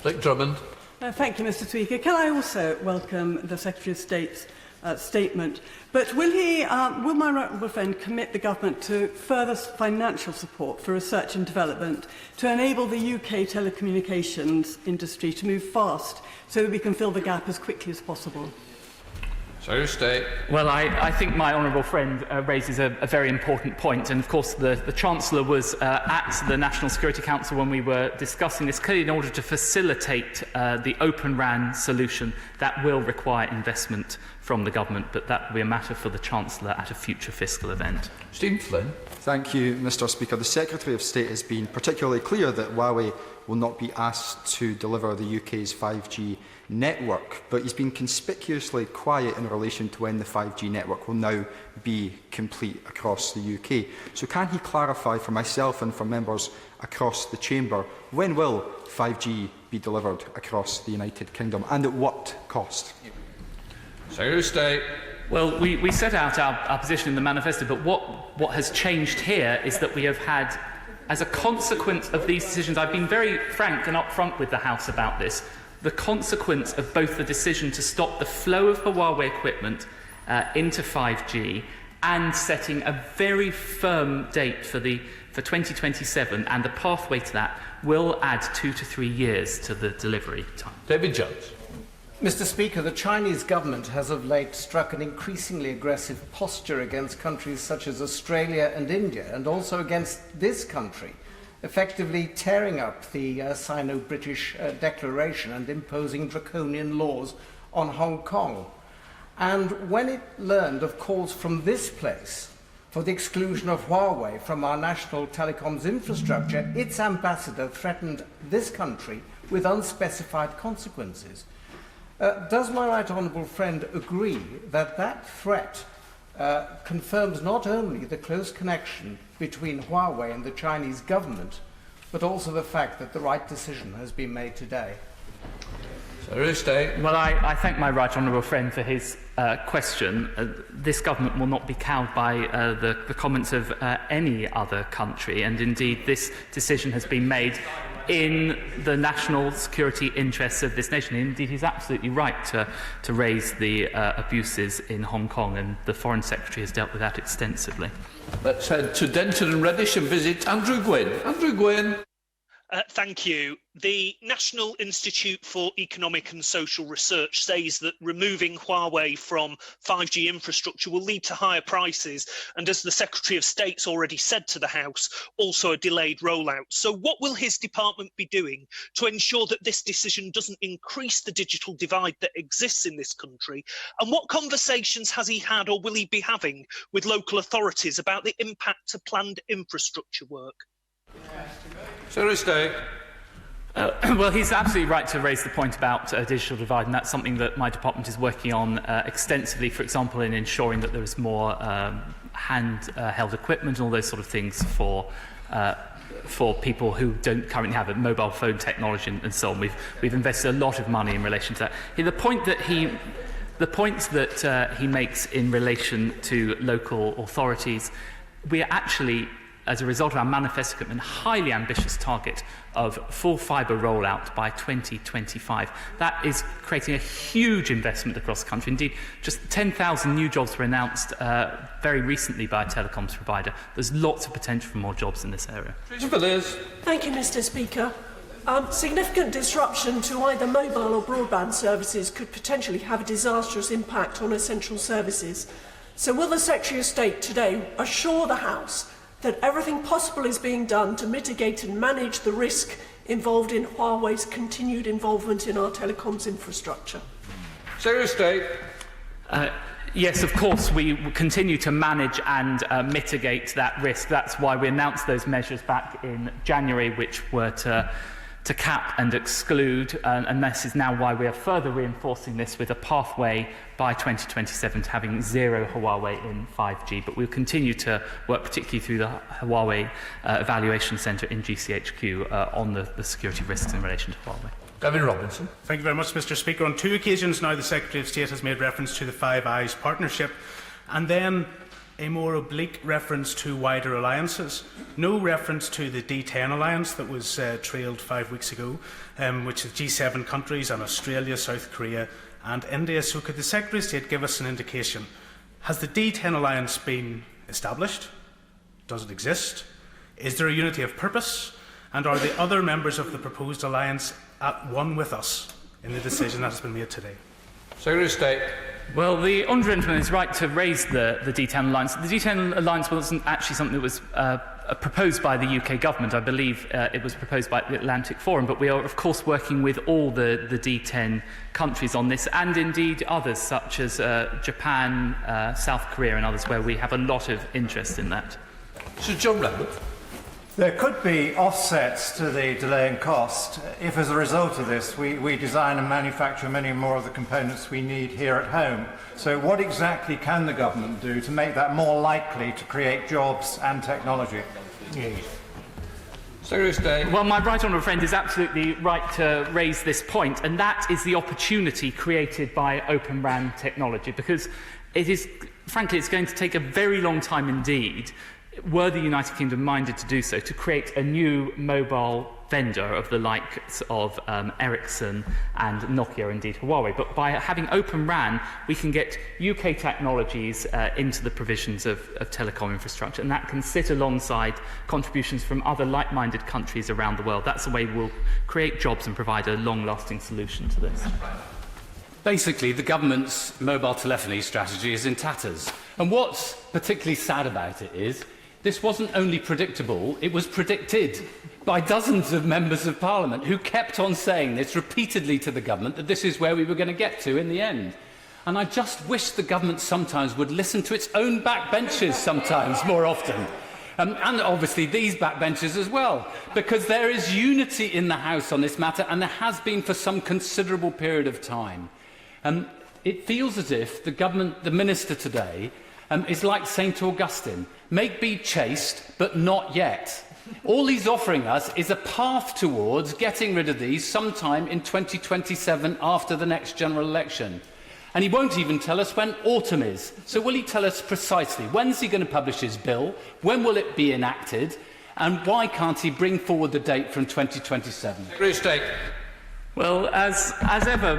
Speaker 2: Blake Drummond.
Speaker 12: Thank you, Mr. Speaker. Can I also welcome the Secretary of State's statement? But will my honourable friend commit the government to further financial support for research and development to enable the UK telecommunications industry to move fast so that we can fill the gap as quickly as possible?
Speaker 2: Secretary of State.
Speaker 1: Well, I think my honourable friend raises a very important point, and of course the Chancellor was at the National Security Council when we were discussing this. Clearly, in order to facilitate the Open RAN solution, that will require investment from the government, but that will be a matter for the Chancellor at a future fiscal event.
Speaker 2: Stephen Flynn.
Speaker 13: Thank you, Mr. Speaker. The Secretary of State has been particularly clear that Huawei will not be asked to deliver the UK's 5G network, but he's been conspicuously quiet in relation to when the 5G network will now be complete across the UK. So can he clarify for myself and for members across the chamber, when will 5G be delivered across the United Kingdom and at what cost?
Speaker 2: Secretary of State.
Speaker 1: Well, we set out our position in the manifesto, but what has changed here is that we have had, as a consequence of these decisions, I've been very frank and upfront with the House about this, the consequence of both the decision to stop the flow of Huawei equipment into 5G and setting a very firm date for 2027, and the pathway to that will add 2 to 3 years to the delivery time.
Speaker 2: David Jones.
Speaker 14: Mr. Speaker, the Chinese government has of late struck an increasingly aggressive posture against countries such as Australia and India, and also against this country, effectively tearing up the Sino-British Declaration and imposing draconian laws on Hong Kong. And when it learned of calls from this place for the exclusion of Huawei from our national telecoms infrastructure, its ambassador threatened this country with unspecified consequences. Does my right honourable friend agree that that threat confirms not only the close connection between Huawei and the Chinese government, but also the fact that the right decision has been made today?
Speaker 1: Well, I thank my right honourable friend for his question. This government will not be cowed by the comments of any other country, and indeed this decision has been made in the national security interests of this nation. Indeed, he's absolutely right to raise the abuses in Hong Kong, and the Foreign Secretary has dealt with that extensively.
Speaker 2: Let's head to Denton and Reddish and visit Andrew Gwynn. Andrew Gwynn.
Speaker 15: Thank you. The National Institute for Economic and Social Research says that removing Huawei from 5G infrastructure will lead to higher prices, and as the Secretary of State's already said to the House, also a delayed rollout. So what will his department be doing to ensure that this decision doesn't increase the digital divide that exists in this country? And what conversations has he had or will he be having with local authorities about the impact of planned infrastructure work?
Speaker 1: Well, he's absolutely right to raise the point about digital divide, and that's something that my department is working on extensively, for example, in ensuring that there is more hand-held equipment and all those sort of things for people who don't currently have a mobile phone technology and so on. We've invested a lot of money in relation to that. The point that he makes in relation to local authorities, we are actually, as a result of our manifesto commitment, a highly ambitious target of full fibre rollout by 2025. That is creating a huge investment across the country. Indeed, just 10,000 new jobs were announced very recently by a telecoms provider. There's lots of potential for more jobs in this area.
Speaker 16: Thank you, Mr. Speaker. Significant disruption to either mobile or broadband services could potentially have a disastrous impact on essential services. So will the Secretary of State today assure the House that everything possible is being done to mitigate and manage the risk involved in Huawei's continued involvement in our telecoms infrastructure?
Speaker 2: Secretary of State.
Speaker 1: Yes, of course, we continue to manage and mitigate that risk. That's why we announced those measures back in January, which were to cap and exclude, and this is now why we are further reinforcing this with a pathway by 2027 to having zero Huawei in 5G. But we'll continue to work, particularly through the Huawei Evaluation Centre in GCHQ, on the security risks in relation to Huawei.
Speaker 2: Gavin Robinson.
Speaker 17: Thank you very much, Mr. Speaker. On 2 occasions now, the Secretary of State has made reference to the Five Eyes partnership, and then a more oblique reference to wider alliances. No reference to the D10 alliance that was trailed 5 weeks ago, which is G7 countries and Australia, South Korea and India. So could the Secretary of State give us an indication? Has the D10 alliance been established? Does it exist? Is there a unity of purpose? And are the other members of the proposed alliance at one with us in the decision that has been made today?
Speaker 2: Secretary of State.
Speaker 1: Well, the honourable gentleman is right to raise the D10 alliance. The D10 alliance wasn't actually something that was proposed by the UK government. I believe it was proposed by the Atlantic Forum, but we are, of course, working with all the D10 countries on this, and indeed others, such as Japan, South Korea and others, where we have a lot of interest in that.
Speaker 2: Sir John Randall.
Speaker 18: There could be offsets to the delay in cost if, as a result of this, we design and manufacture many more of the components we need here at home. So what exactly can the government do to make that more likely to create jobs and technology?
Speaker 2: Secretary of State.
Speaker 1: Well, my right honourable friend is absolutely right to raise this point, and that is the opportunity created by Open RAN technology, because it is, frankly, it's going to take a very long time indeed, were the United Kingdom minded to do so, to create a new mobile vendor of the likes of Ericsson and Nokia, indeed Huawei. But by having Open RAN, we can get UK technologies into the provisions of telecom infrastructure, and that can sit alongside contributions from other like-minded countries around the world. That's the way we'll create jobs and provide a long-lasting solution to this.
Speaker 19: Basically, the government's mobile telephony strategy is in tatters. And what's particularly sad about it is this wasn't only predictable, it was predicted by dozens of members of Parliament who kept on saying this repeatedly to the government, that this is where we were going to get to in the end. And I just wish the government sometimes would listen to its own backbenchers sometimes, more often. And obviously these backbenchers as well, because there is unity in the House on this matter, and there has been for some considerable period of time. It feels as if the government, the minister today, is like St. Augustine. Make be chaste, but not yet. All he's offering us is a path towards getting rid of these sometime in 2027 after the next general election. And he won't even tell us when autumn is. So will he tell us precisely when's he going to publish his bill, when will it be enacted, and why can't he bring forward the date from 2027?
Speaker 1: Well, as ever,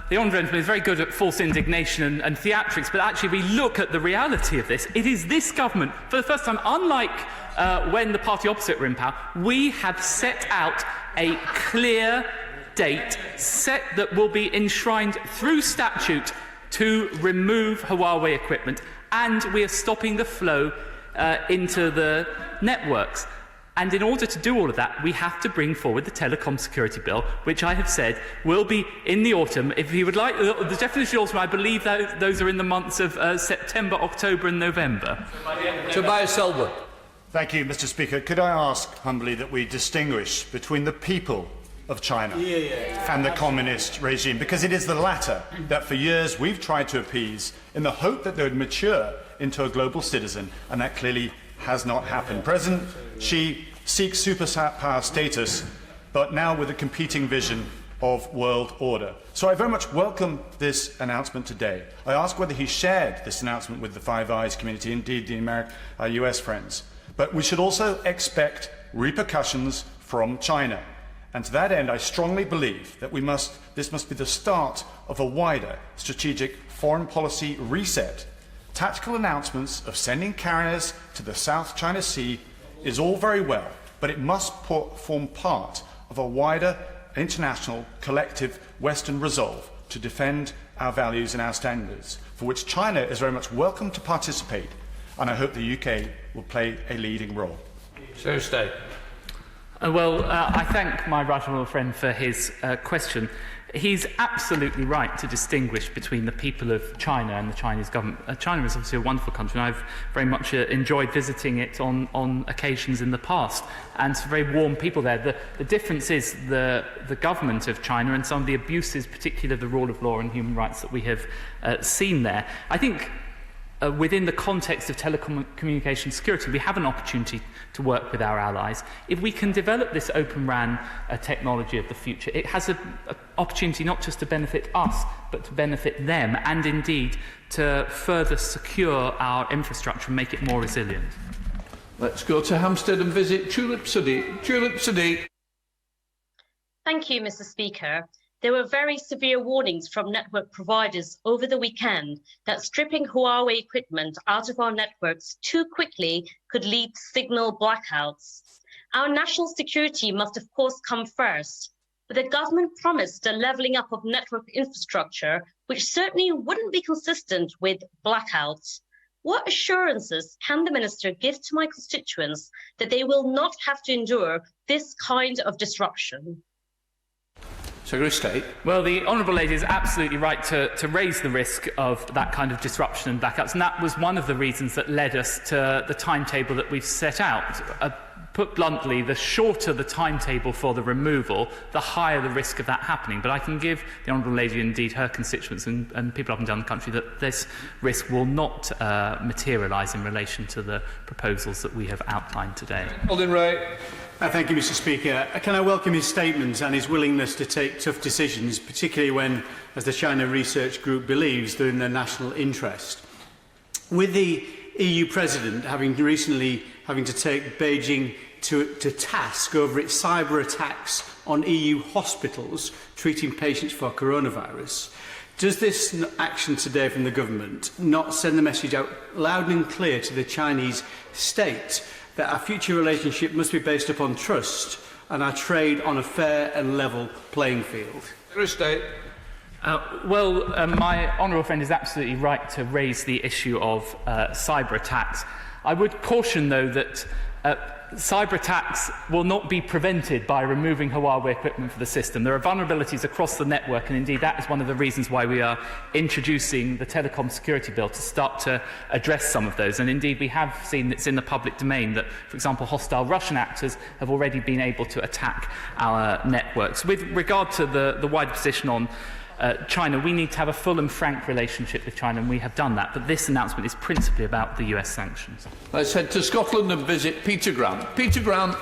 Speaker 1: the honourable gentleman is very good at false indignation and theatrics, but actually we look at the reality of this. It is this government, for the first time, unlike when the party opposite were in power, we have set out a clear date set that will be enshrined through statute to remove Huawei equipment, and we are stopping the flow into the networks. And in order to do all of that, we have to bring forward the telecom security bill, which I have said will be in the autumn. If he would like the definition of autumn, I believe that those are in the months of September, October and November.
Speaker 2: Tobias Selwood.
Speaker 4: Thank you, Mr. Speaker. Could I ask humbly that we distinguish between the people of China and the communist regime, because it is the latter that for years we've tried to appease in the hope that they would mature into a global citizen, and that clearly has not happened. President Xi seeks superpower status, but now with a competing vision of world order. So I very much welcome this announcement today. I ask whether he shared this announcement with the Five Eyes community, indeed the US friends. But we should also expect repercussions from China. And to that end, I strongly believe that this must be the start of a wider strategic foreign policy reset. Tactical announcements of sending carriers to the South China Sea is all very well, but it must form part of a wider international collective Western resolve to defend our values and our standards, for which China is very much welcome to participate, and I hope the UK will play a leading role.
Speaker 2: Sir State.
Speaker 1: I thank my right honourable friend for his question. He's absolutely right to distinguish between the people of China and the Chinese government. China is obviously a wonderful country, and I've very much enjoyed visiting it on occasions in the past, and it's very warm people there. The difference is the government of China and some of the abuses, particularly of the rule of law and human rights, that we have seen there. I think within the context of telecommunication security, we have an opportunity to work with our allies. If we can develop this Open RAN technology of the future, it has an opportunity not just to benefit us, but to benefit them, and indeed to further secure our infrastructure and make it more resilient.
Speaker 2: Let's go to Hampstead and visit Tulip Sadiq. Tulip Sadiq.
Speaker 20: Thank you, Mr. Speaker. There were very severe warnings from network providers over the weekend that stripping Huawei equipment out of our networks too quickly could lead to signal blackouts. Our national security must, of course, come first, but the government promised a levelling up of network infrastructure, which certainly wouldn't be consistent with blackouts. What assurances can the Minister give to my constituents that they will not have to endure this kind of disruption?
Speaker 2: Secretary of State.
Speaker 1: Well, the honourable lady is absolutely right to raise the risk of that kind of disruption and blackouts, and that was one of the reasons that led us to the timetable that we've set out. Put bluntly, the shorter the timetable for the removal, the higher the risk of that happening. But I can give the honourable lady, indeed her constituents and people up and down the country, that this risk will not materialise in relation to the proposals that we have outlined today.
Speaker 2: Holding Ray.
Speaker 21: Thank you, Mr. Speaker. Can I welcome his statement and his willingness to take tough decisions, particularly when, as the China Research Group believes, they're in their national interest. With the EU President recently having to take Beijing to task over its cyber attacks on EU hospitals treating patients for coronavirus, does this action today from the government not send the message out loud and clear to the Chinese state that our future relationship must be based upon trust and our trade on a fair and level playing field?
Speaker 2: State.
Speaker 1: My honourable friend is absolutely right to raise the issue of cyber attacks. I would caution, though, that cyber attacks will not be prevented by removing Huawei equipment from the system. There are vulnerabilities across the network, and indeed that is one of the reasons why we are introducing the telecom security bill, to start to address some of those. And indeed we have seen it's in the public domain that, for example, hostile Russian actors have already been able to attack our networks. With regard to the wider position on China, we need to have a full and frank relationship with China, and we have done that. But this announcement is principally about the US sanctions.
Speaker 2: Let's head to Scotland and visit Peter Grant. Peter Grant.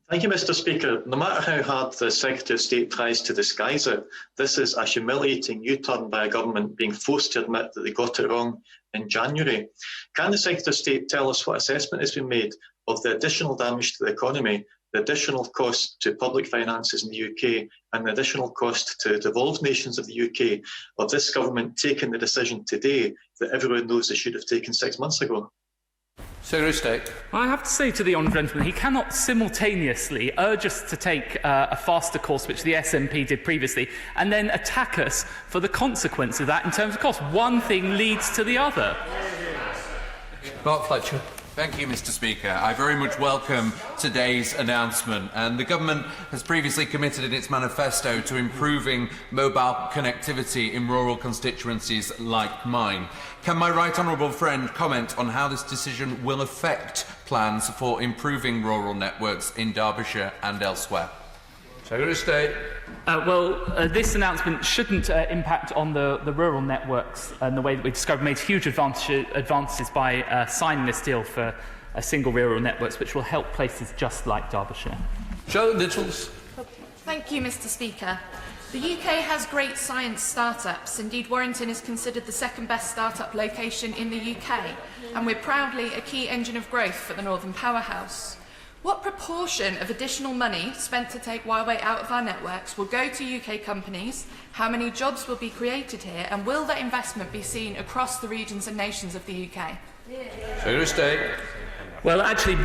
Speaker 3: Thank you, Mr. Speaker. No matter how hard the Secretary of State tries to disguise it, this is a humiliating U-turn by a government being forced to admit that they got it wrong in January. Can the Secretary of State tell us what assessment has been made of the additional damage to the economy, the additional cost to public finances in the UK, and the additional cost to devolved nations of the UK of this government taking the decision today that everyone knows they should have taken 6 months ago?
Speaker 2: Secretary of State.
Speaker 1: I have to say to the honourable gentleman, he cannot simultaneously urge us to take a faster course, which the SNP did previously, and then attack us for the consequence of that in terms of cost. One thing leads to the other.
Speaker 2: Mark Fletcher.
Speaker 22: Thank you, Mr. Speaker. I very much welcome today's announcement, and the government has previously committed in its manifesto to improving mobile connectivity in rural constituencies like mine. Can my right honourable friend comment on how this decision will affect plans for improving rural networks in Derbyshire and elsewhere?
Speaker 2: Secretary of State.
Speaker 1: This announcement shouldn't impact on the rural networks and the way that we discovered made huge advances by signing this deal for a single rural networks, which will help places just like Derbyshire.
Speaker 2: Charlotte Nichols.
Speaker 23: Thank you, Mr. Speaker. The UK has great science startups. Indeed, Warrington is considered the second best startup location in the UK, and we're proudly a key engine of growth for the Northern Powerhouse. What proportion of additional money spent to take Huawei out of our networks will go to UK companies? How many jobs will be created here? And will that investment be seen across the regions and nations of the UK?
Speaker 2: Secretary of State.
Speaker 1: Well, actually,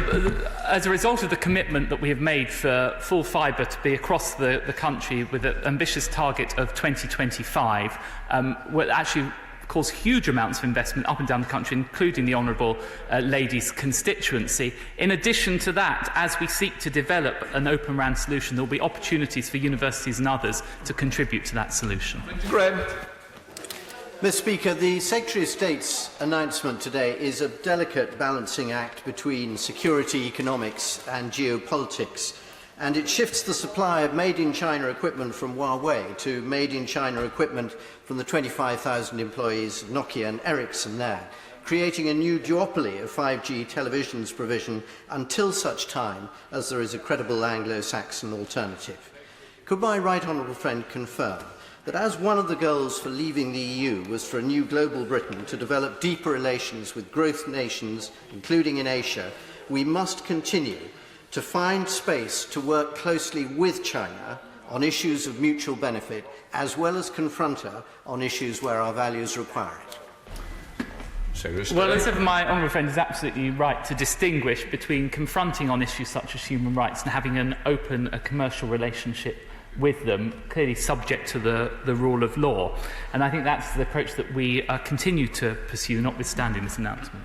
Speaker 1: as a result of the commitment that we have made for full fibre to be across the country with an ambitious target of 2025, will actually cause huge amounts of investment up and down the country, including the honourable lady's constituency. In addition to that, as we seek to develop an Open RAN solution, there will be opportunities for universities and others to contribute to that solution.
Speaker 2: Graham.
Speaker 24: Mr. Speaker, the Secretary of State's announcement today is a delicate balancing act between security, economics and geopolitics, and it shifts the supply of made-in-China equipment from Huawei to made-in-China equipment from the 25,000 employees of Nokia and Ericsson there, creating a new duopoly of 5G televisions provision until such time as there is a credible Anglo-Saxon alternative. Could my right honourable friend confirm that as one of the goals for leaving the EU was for a new global Britain to develop deeper relations with growth nations, including in Asia, we must continue to find space to work closely with China on issues of mutual benefit, as well as confront her on issues where our values require it?
Speaker 1: Well, as ever, my honourable friend is absolutely right to distinguish between confronting on issues such as human rights and having an open commercial relationship with them, clearly subject to the rule of law. And I think that's the approach that we continue to pursue, notwithstanding this announcement.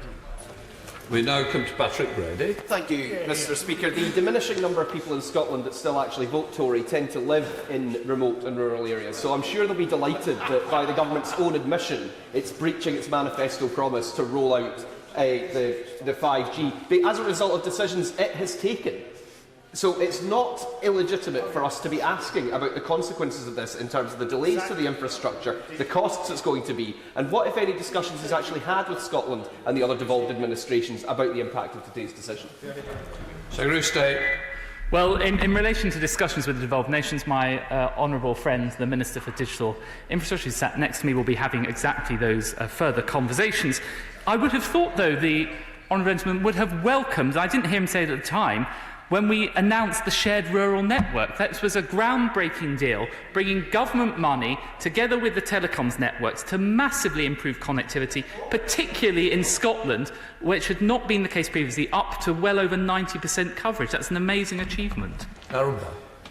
Speaker 2: We now come to Patrick Brady.
Speaker 25: Thank you, Mr. Speaker. The diminishing number of people in Scotland that still actually vote Tory tend to live in remote and rural areas, so I'm sure they'll be delighted that, by the government's own admission, it's breaching its manifesto promise to roll out the 5G as a result of decisions it has taken. So it's not illegitimate for us to be asking about the consequences of this in terms of the delays to the infrastructure, the costs it's going to be, and what, if any, discussions he's actually had with Scotland and the other devolved administrations about the impact of today's decision.
Speaker 2: Secretary of State.
Speaker 1: Well, in relation to discussions with the devolved nations, my honourable friend, the Minister for Digital Infrastructure, who sat next to me, will be having exactly those further conversations. I would have thought, though, the honourable gentleman would have welcomed, I didn't hear him say it at the time, when we announced the shared rural network. That was a groundbreaking deal, bringing government money together with the telecoms networks to massively improve connectivity, particularly in Scotland, which had not been the case previously, up to well over 90% coverage. That's an amazing achievement.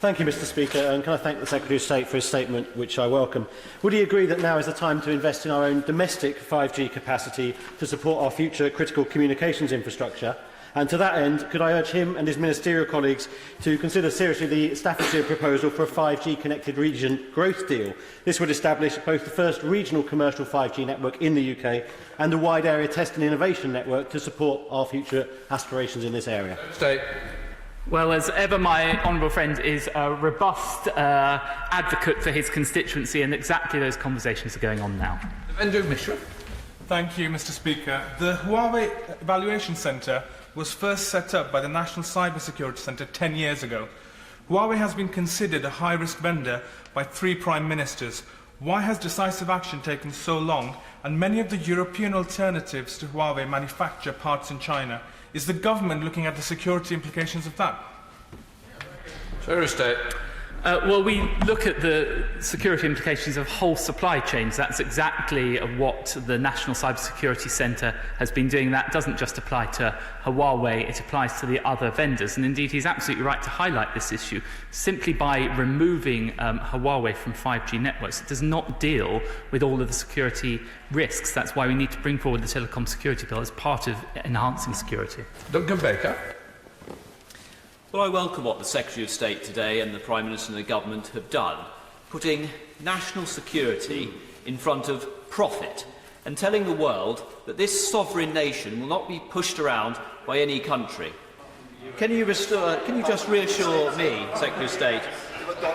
Speaker 5: Thank you, Mr. Speaker, and can I thank the Secretary of State for his statement, which I welcome. Would he agree that now is the time to invest in our own domestic 5G capacity to support our future critical communications infrastructure? And to that end, could I urge him and his ministerial colleagues to consider seriously the Staffordshire proposal for a 5G connected region growth deal? This would establish both the first regional commercial 5G network in the UK and a wide area test and innovation network to support our future aspirations in this area.
Speaker 2: State.
Speaker 1: Well, as ever, my honourable friend is a robust advocate for his constituency, and exactly those conversations are going on now.
Speaker 2: Andrew Mishra.
Speaker 6: Thank you, Mr. Speaker. The Huawei Evaluation Centre was first set up by the National Cybersecurity Centre 10 years ago. Huawei has been considered a high-risk vendor by 3 Prime Ministers. Why has decisive action taken so long, and many of the European alternatives to Huawei manufacture parts in China? Is the government looking at the security implications of that?
Speaker 2: Secretary of State.
Speaker 1: Well, we look at the security implications of whole supply chains. That's exactly what the National Cybersecurity Centre has been doing. That doesn't just apply to Huawei, it applies to the other vendors. And indeed, he's absolutely right to highlight this issue. Simply by removing Huawei from 5G networks, it does not deal with all of the security risks. That's why we need to bring forward the telecom security bill as part of enhancing security.
Speaker 2: Duncan Baker.
Speaker 7: Well, I welcome what the Secretary of State today and the Prime Minister and the Government have done, putting national security in front of profit and telling the world that this sovereign nation will not be pushed around by any country. Can you just reassure me, Secretary of State,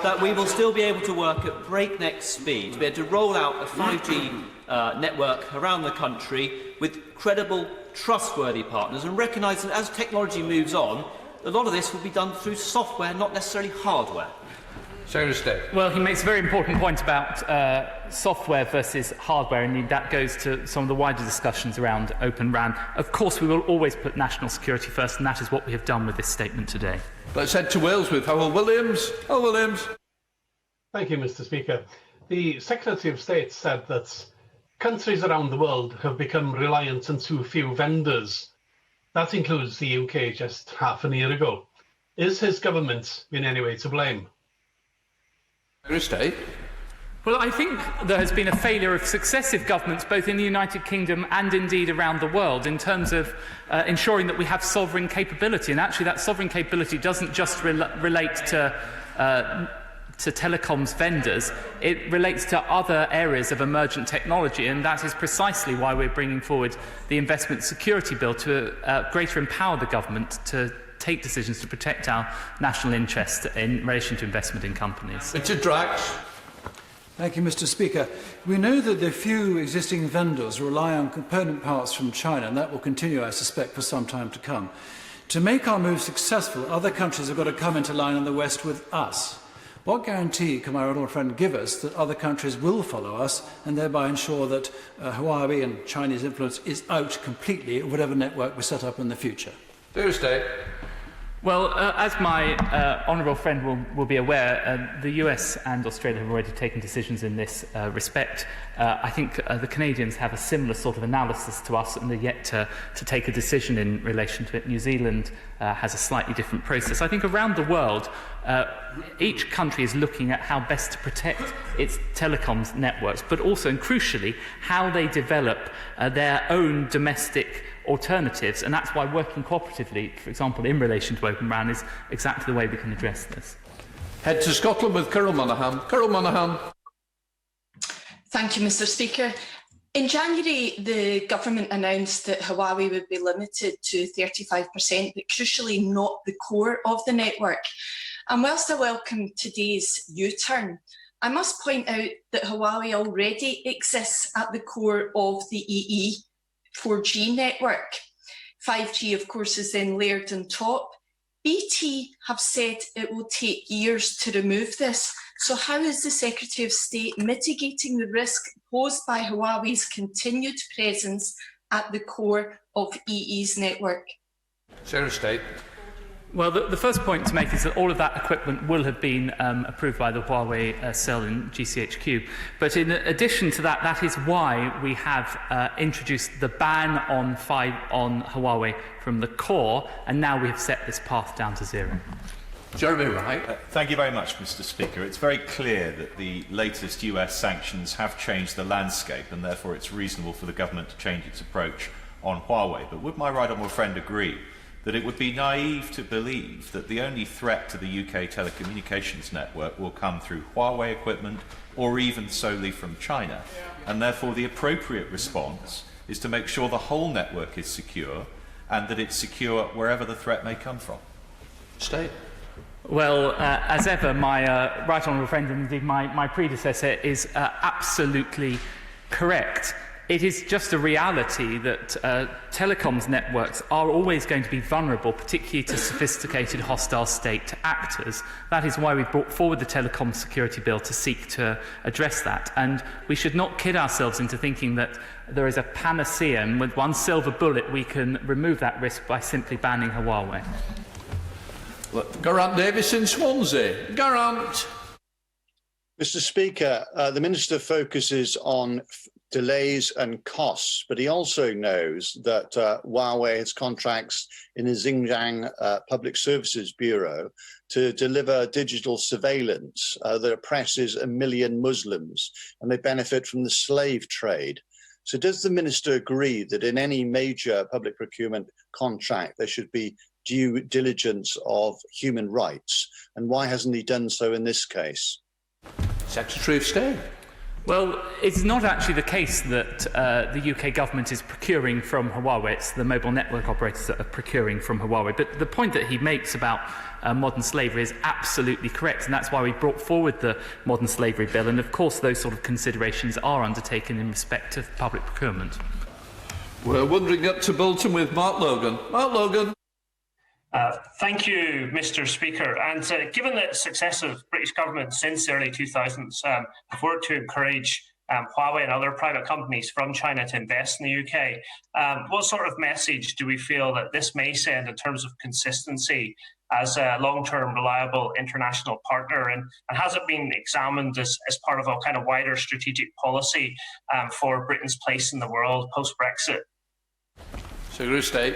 Speaker 7: that we will still be able to work at breakneck speed to be able to roll out a 5G network around the country with credible, trustworthy partners, and recognise that as technology moves on, a lot of this will be done through software, not necessarily hardware?
Speaker 2: Secretary of State.
Speaker 1: Well, he makes a very important point about software versus hardware, and that goes to some of the wider discussions around Open RAN. Of course, we will always put national security first, and that is what we have done with this statement today.
Speaker 2: Let's head to Wales with Howell Williams. Howell Williams.
Speaker 8: Thank you, Mr. Speaker. The Secretary of State said that countries around the world have become reliant on too few vendors. That includes the UK just half a year ago. Is his government in any way to blame?
Speaker 2: State.
Speaker 1: Well, I think there has been a failure of successive governments, both in the United Kingdom and indeed around the world, in terms of ensuring that we have sovereign capability. And actually, that sovereign capability doesn't just relate to telecoms vendors, it relates to other areas of emergent technology, and that is precisely why we're bringing forward the Investment Security Bill to greater empower the government to take decisions to protect our national interest in relation to investment in companies.
Speaker 2: Richard Drax.
Speaker 9: Thank you, Mr. Speaker. We know that the few existing vendors rely on component parts from China, and that will continue, I suspect, for some time to come. To make our move successful, other countries have got to come into line in the West with us. What guarantee can my honourable friend give us that other countries will follow us and thereby ensure that Huawei and Chinese influence is out completely of whatever network we set up in the future?
Speaker 2: Thursday.
Speaker 1: Well, as my honourable friend will be aware, the US and Australia have already taken decisions in this respect. I think the Canadians have a similar sort of analysis to us, and they're yet to take a decision in relation to it. New Zealand has a slightly different process. I think around the world, each country is looking at how best to protect its telecoms networks, but also, and crucially, how they develop their own domestic alternatives, and that's why working cooperatively, for example, in relation to Open RAN, is exactly the way we can address this.
Speaker 2: Head to Scotland with Carol Monaghan. Carol Monaghan.
Speaker 26: Thank you, Mr. Speaker. In January, the government announced that Huawei would be limited to 35%, but crucially not the core of the network. And whilst I welcome today's U-turn, I must point out that Huawei already exists at the core of the EE 4G network. 5G, of course, is then layered on top. BT have said it will take years to remove this. So how is the Secretary of State mitigating the risk posed by Huawei's continued presence at the core of EE's network?
Speaker 2: Secretary of State.
Speaker 1: Well, the first point to make is that all of that equipment will have been approved by the Huawei cell in GCHQ. But in addition to that, that is why we have introduced the ban on Huawei from the core, and now we have set this path down to zero.
Speaker 2: Jeremy Wright.
Speaker 10: Thank you very much, Mr. Speaker. It's very clear that the latest US sanctions have changed the landscape, and therefore it's reasonable for the government to change its approach on Huawei. But would my right honourable friend agree that it would be naive to believe that the only threat to the UK telecommunications network will come through Huawei equipment or even solely from China, and therefore the appropriate response is to make sure the whole network is secure and that it's secure wherever the threat may come from?
Speaker 2: Stay.
Speaker 1: Well, as ever, my right honourable friend and indeed my predecessor is absolutely correct. It is just a reality that telecoms networks are always going to be vulnerable, particularly to sophisticated hostile state actors. That is why we brought forward the Telecom Security Bill to seek to address that. And we should not kid ourselves into thinking that there is a panacea, with one silver bullet we can remove that risk by simply banning Huawei.
Speaker 2: Geraint Davis in Swansea. Geraint.
Speaker 11: Mr. Speaker, the Minister focuses on delays and costs, but he also knows that Huawei has contracts in the Xinjiang Public Services Bureau to deliver digital surveillance that oppresses 1 million Muslims, and they benefit from the slave trade. So does the Minister agree that in any major public procurement contract there should be due diligence of human rights, and why hasn't he done so in this case?
Speaker 2: Secretary of State.
Speaker 1: Well, it's not actually the case that the UK government is procuring from Huawei. It's the mobile network operators that are procuring from Huawei. But the point that he makes about modern slavery is absolutely correct, and that's why we brought forward the Modern Slavery Bill. And of course, those sort of considerations are undertaken in respect of public procurement.
Speaker 2: We're wandering up to Bolton with Mark Logan. Mark Logan.
Speaker 12: Thank you, Mr. Speaker. And given the success of British government since the early 2000s, have worked to encourage Huawei and other private companies from China to invest in the UK, what sort of message do we feel that this may send in terms of consistency as a long-term, reliable international partner? And has it been examined as part of a kind of wider strategic policy for Britain's place in the world post-Brexit?
Speaker 2: Secretary of State.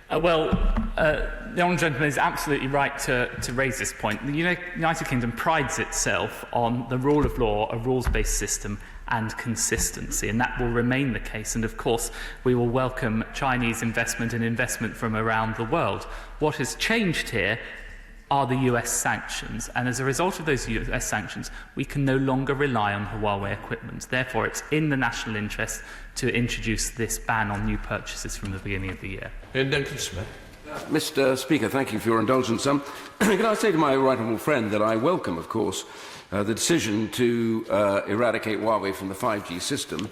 Speaker 1: The honourable gentleman is absolutely right to raise this point. The United Kingdom prides itself on the rule of law, a rules-based system, and consistency, and that will remain the case. And of course, we will welcome Chinese investment and investment from around the world. What has changed here are the US sanctions, and as a result of those US sanctions, we can no longer rely on Huawei equipment. Therefore, it's in the national interest to introduce this ban on new purchases from the beginning of the year.
Speaker 13: Mr. Speaker, thank you for your indulgence. Can I say to my right honourable friend that I welcome, of course, the decision to eradicate Huawei from the 5G system.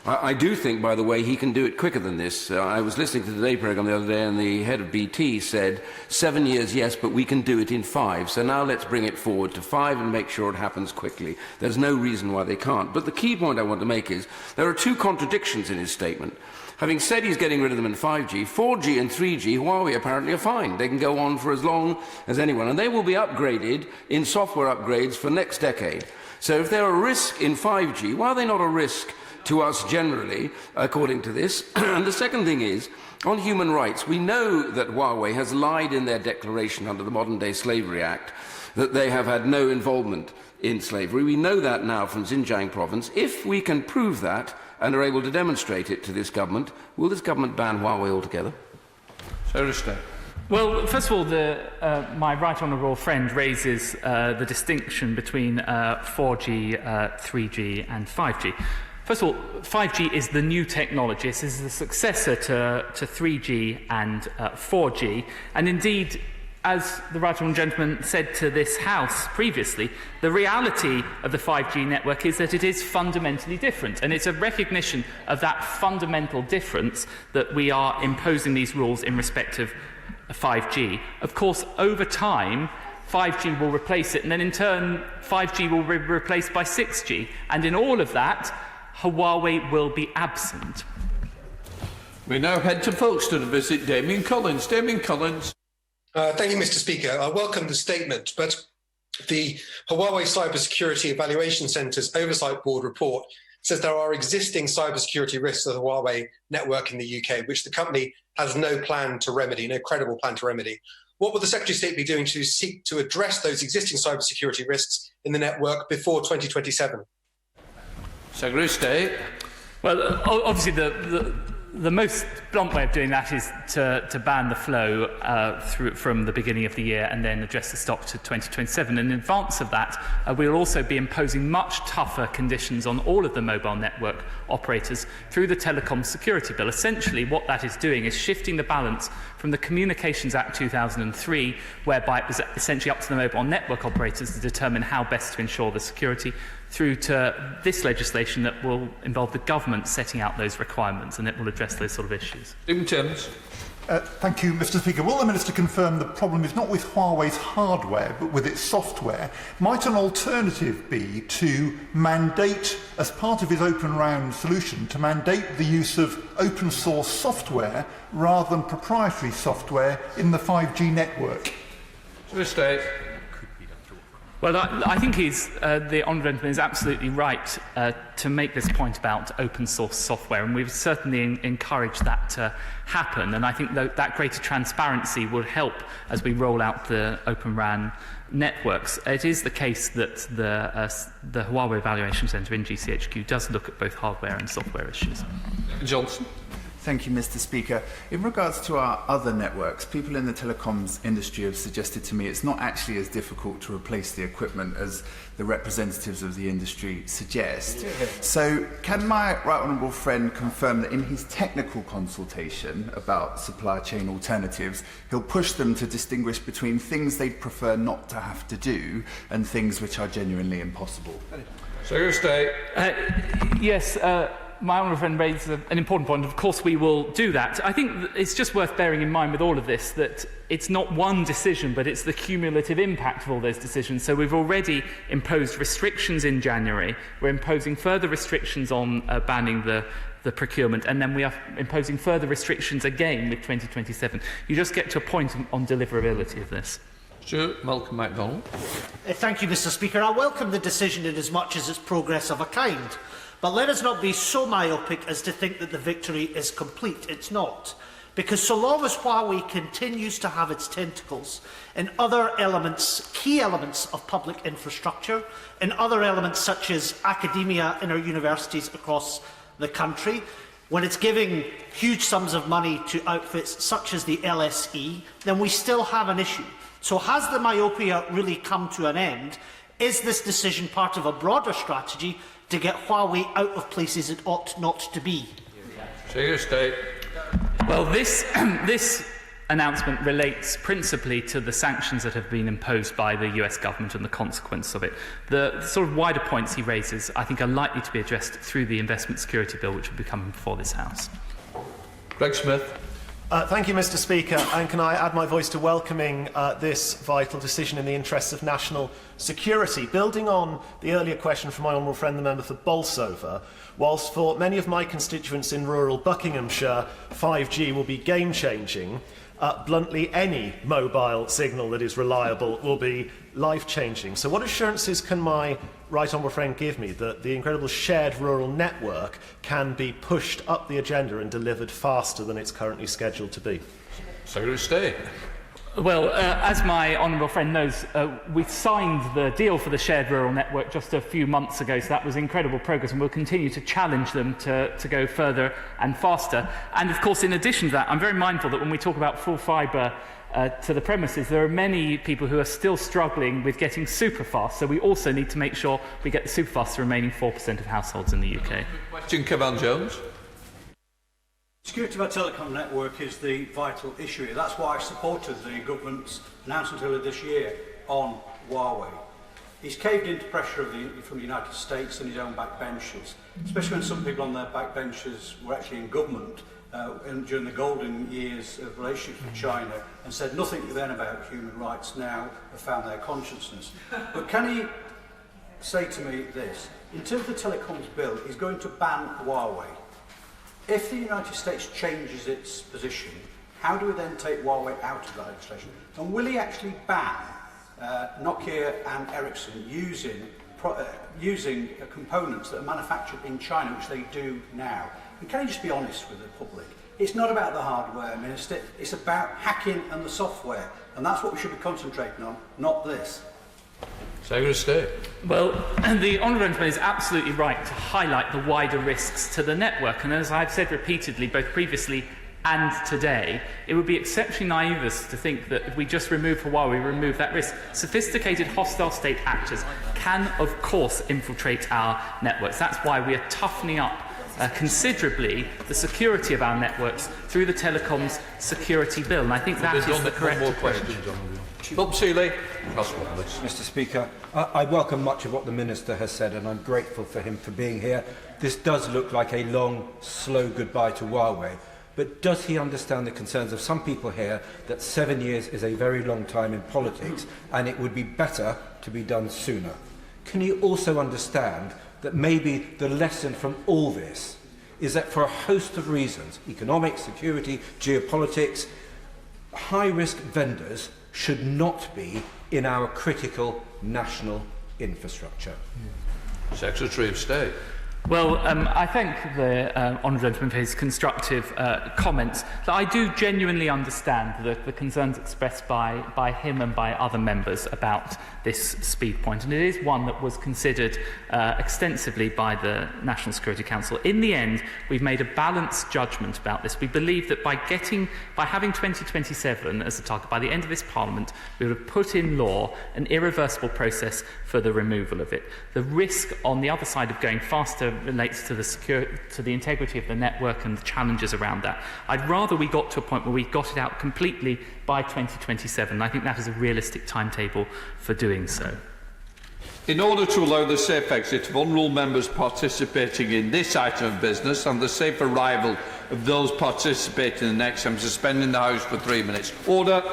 Speaker 13: I do think, by the way, he can do it quicker than this. I was listening to the Today programme the other day, and the head of BT said, 7 years, yes, but we can do it in 5. So now let's bring it forward to 5 and make sure it happens quickly. There's no reason why they can't. But the key point I want to make is there are two contradictions in his statement. Having said he's getting rid of them in 5G, 4G and 3G, Huawei apparently are fine. They can go on for as long as anyone, and they will be upgraded in software upgrades for next decade. So if they're a risk in 5G, why are they not a risk to us generally, according to this? And the second thing is, on human rights, we know that Huawei has lied in their declaration under the Modern Day Slavery Act that they have had no involvement in slavery. We know that now from Xinjiang province. If we can prove that and are able to demonstrate it to this government, will this government ban Huawei altogether?
Speaker 1: Well, first of all, my right honourable friend raises the distinction between 4G, 3G and 5G. First of all, 5G is the new technology. This is the successor to 3G and 4G. And indeed, as the right honourable gentleman said to this House previously, the reality of the 5G network is that it is fundamentally different. And it's a recognition of that fundamental difference that we are imposing these rules in respect of 5G. Of course, over time, 5G will replace it, and then in turn, 5G will be replaced by 6G. And in all of that, Huawei will be absent.
Speaker 2: We now head to Folkestone to visit Damien Collins. Damien Collins.
Speaker 14: Thank you, Mr. Speaker. I welcome the statement, but the Huawei Cybersecurity Evaluation Centre's Oversight Board report says there are existing cybersecurity risks of the Huawei network in the UK, which the company has no plan to remedy, no credible plan to remedy. what will the Secretary of State be doing to seek to address those existing cybersecurity risks in the network before 2027?
Speaker 2: Secretary of State.
Speaker 1: Well, obviously the most blunt way of doing that is to ban the flow from the beginning of the year and then address the stock to 2027. And in advance of that, we'll also be imposing much tougher conditions on all of the mobile network operators through the Telecom Security Bill. Essentially, what that is doing is shifting the balance from the Communications Act 2003, whereby it was essentially up to the mobile network operators to determine how best to ensure the security, through to this legislation that will involve the government setting out those requirements, and it will address those sort of issues.
Speaker 2: Stephen Timms.
Speaker 4: Thank you, Mr. Speaker. Will the Minister confirm the problem is not with Huawei's hardware, but with its software? Might an alternative be to mandate, as part of his Open Round solution, to mandate the use of open source software rather than proprietary software in the 5G network?
Speaker 2: Secretary of State.
Speaker 1: Well, I think the honourable gentleman is absolutely right to make this point about open source software, and we've certainly encouraged that to happen. And I think that greater transparency will help as we roll out the Open RAN networks. It is the case that the Huawei Evaluation Centre in GCHQ does look at both hardware and software issues.
Speaker 2: Johnson.
Speaker 15: Thank you, Mr. Speaker. In regards to our other networks, people in the telecoms industry have suggested to me it's not actually as difficult to replace the equipment as the representatives of the industry suggest. So can my right honourable friend confirm that in his technical consultation about supply chain alternatives, he'll push them to distinguish between things they'd prefer not to have to do and things which are genuinely impossible?
Speaker 2: Secretary of State.
Speaker 1: Yes. My honourable friend raised an important point. Of course, we will do that. I think it's just worth bearing in mind with all of this that it's not one decision, but it's the cumulative impact of all those decisions. So we've already imposed restrictions in January. We're imposing further restrictions on banning the procurement, and then we are imposing further restrictions again with 2027. You just get to a point on deliverability of this.
Speaker 2: Stuart Malcolm MacDonald.
Speaker 16: Thank you, Mr. Speaker. I welcome the decision in as much as it's progress of a kind. But let us not be so myopic as to think that the victory is complete. It's not. Because so long as Huawei continues to have its tentacles in other elements, key elements of public infrastructure, in other elements such as academia in our universities across the country, when it's giving huge sums of money to outfits such as the LSE, then we still have an issue. So has the myopia really come to an end? Is this decision part of a broader strategy to get Huawei out of places it ought not to be?
Speaker 2: Secretary of State.
Speaker 1: Well, this announcement relates principally to the sanctions that have been imposed by the US government and the consequence of it. The sort of wider points he raises, I think, are likely to be addressed through the Investment Security Bill, which will be coming before this House.
Speaker 2: Greg Smith.
Speaker 17: Thank you, Mr. Speaker, and can I add my voice to welcoming this vital decision in the interests of national security. Building on the earlier question from my honourable friend, the member for Bolsover, whilst for many of my constituents in rural Buckinghamshire, 5G will be game-changing, bluntly, any mobile signal that is reliable will be life-changing. So what assurances can my right honourable friend give me that the incredible shared rural network can be pushed up the agenda and delivered faster than it's currently scheduled to be?
Speaker 2: Secretary of State.
Speaker 1: Well, as my honourable friend knows, we signed the deal for the shared rural network just a few months ago, so that was incredible progress, and we'll continue to challenge them to go further and faster. And of course, in addition to that, I'm very mindful that when we talk about full fibre to the premises, there are many people who are still struggling with getting super fast, so we also need to make sure we get the super fast to the remaining 4% of households in the UK.
Speaker 2: Question, Cavan Jones.
Speaker 21: Security of our telecom network is the vital issue here. That's why I supported the government's announcement earlier this year on Huawei. He's caved into pressure from the United States and his own backbenchers, especially when some people on their backbenchers were actually in government during the golden years of relationship with China and said nothing then about human rights, now have found their consciousness. But can he say to me this? In terms of the telecoms bill, he's going to ban Huawei. If the United States changes its position, how do we then take Huawei out of that legislation? And will he actually ban Nokia and Ericsson using components that are manufactured in China, which they do now? And can he just be honest with the public?
Speaker 9: It's not about the hardware, Minister. It's about hacking and the software. And that's what we should be concentrating on, not this.
Speaker 2: Secretary of State.
Speaker 1: Well, the Honourable Gentleman is absolutely right to highlight the wider risks to the network. And as I've said repeatedly, both previously and today, it would be exceptionally naive of us to think that if we just remove Huawei, we remove that risk. Sophisticated hostile state actors can, of course, infiltrate our networks. That's why we are toughening up considerably the security of our networks through the Telecoms Security Bill. And I think that is the correct approach.
Speaker 2: Bob Seeley.
Speaker 3: Mr. Speaker, I welcome much of what the Minister has said, and I'm grateful for him for being here. This does look like a long, slow goodbye to Huawei. But does he understand the concerns of some people here that 7 years is a very long time in politics and it would be better to be done sooner? Can he also understand that maybe the lesson from all this is that for a host of reasons, economic, security, geopolitics, high-risk vendors should not be in our critical national infrastructure?
Speaker 2: Secretary of State.
Speaker 1: Well, I thank the Honourable Gentleman for his constructive comments. I do genuinely understand the concerns expressed by him and by other members about this speed point, and it is one that was considered extensively by the National Security Council. In the end, we've made a balanced judgment about this. We believe that by having 2027 as a target, by the end of this Parliament, we would have put in law an irreversible process for the removal of it. The risk on the other side of going faster relates to the integrity of the network and the challenges around that. I'd rather we got to a point where we got it out completely by 2027. I think that is a realistic timetable for doing so.
Speaker 2: In order to allow the safe exit of honourable members participating in this item of business and the safe arrival of those participating in the next, I'm suspending the House for 3 minutes. Order.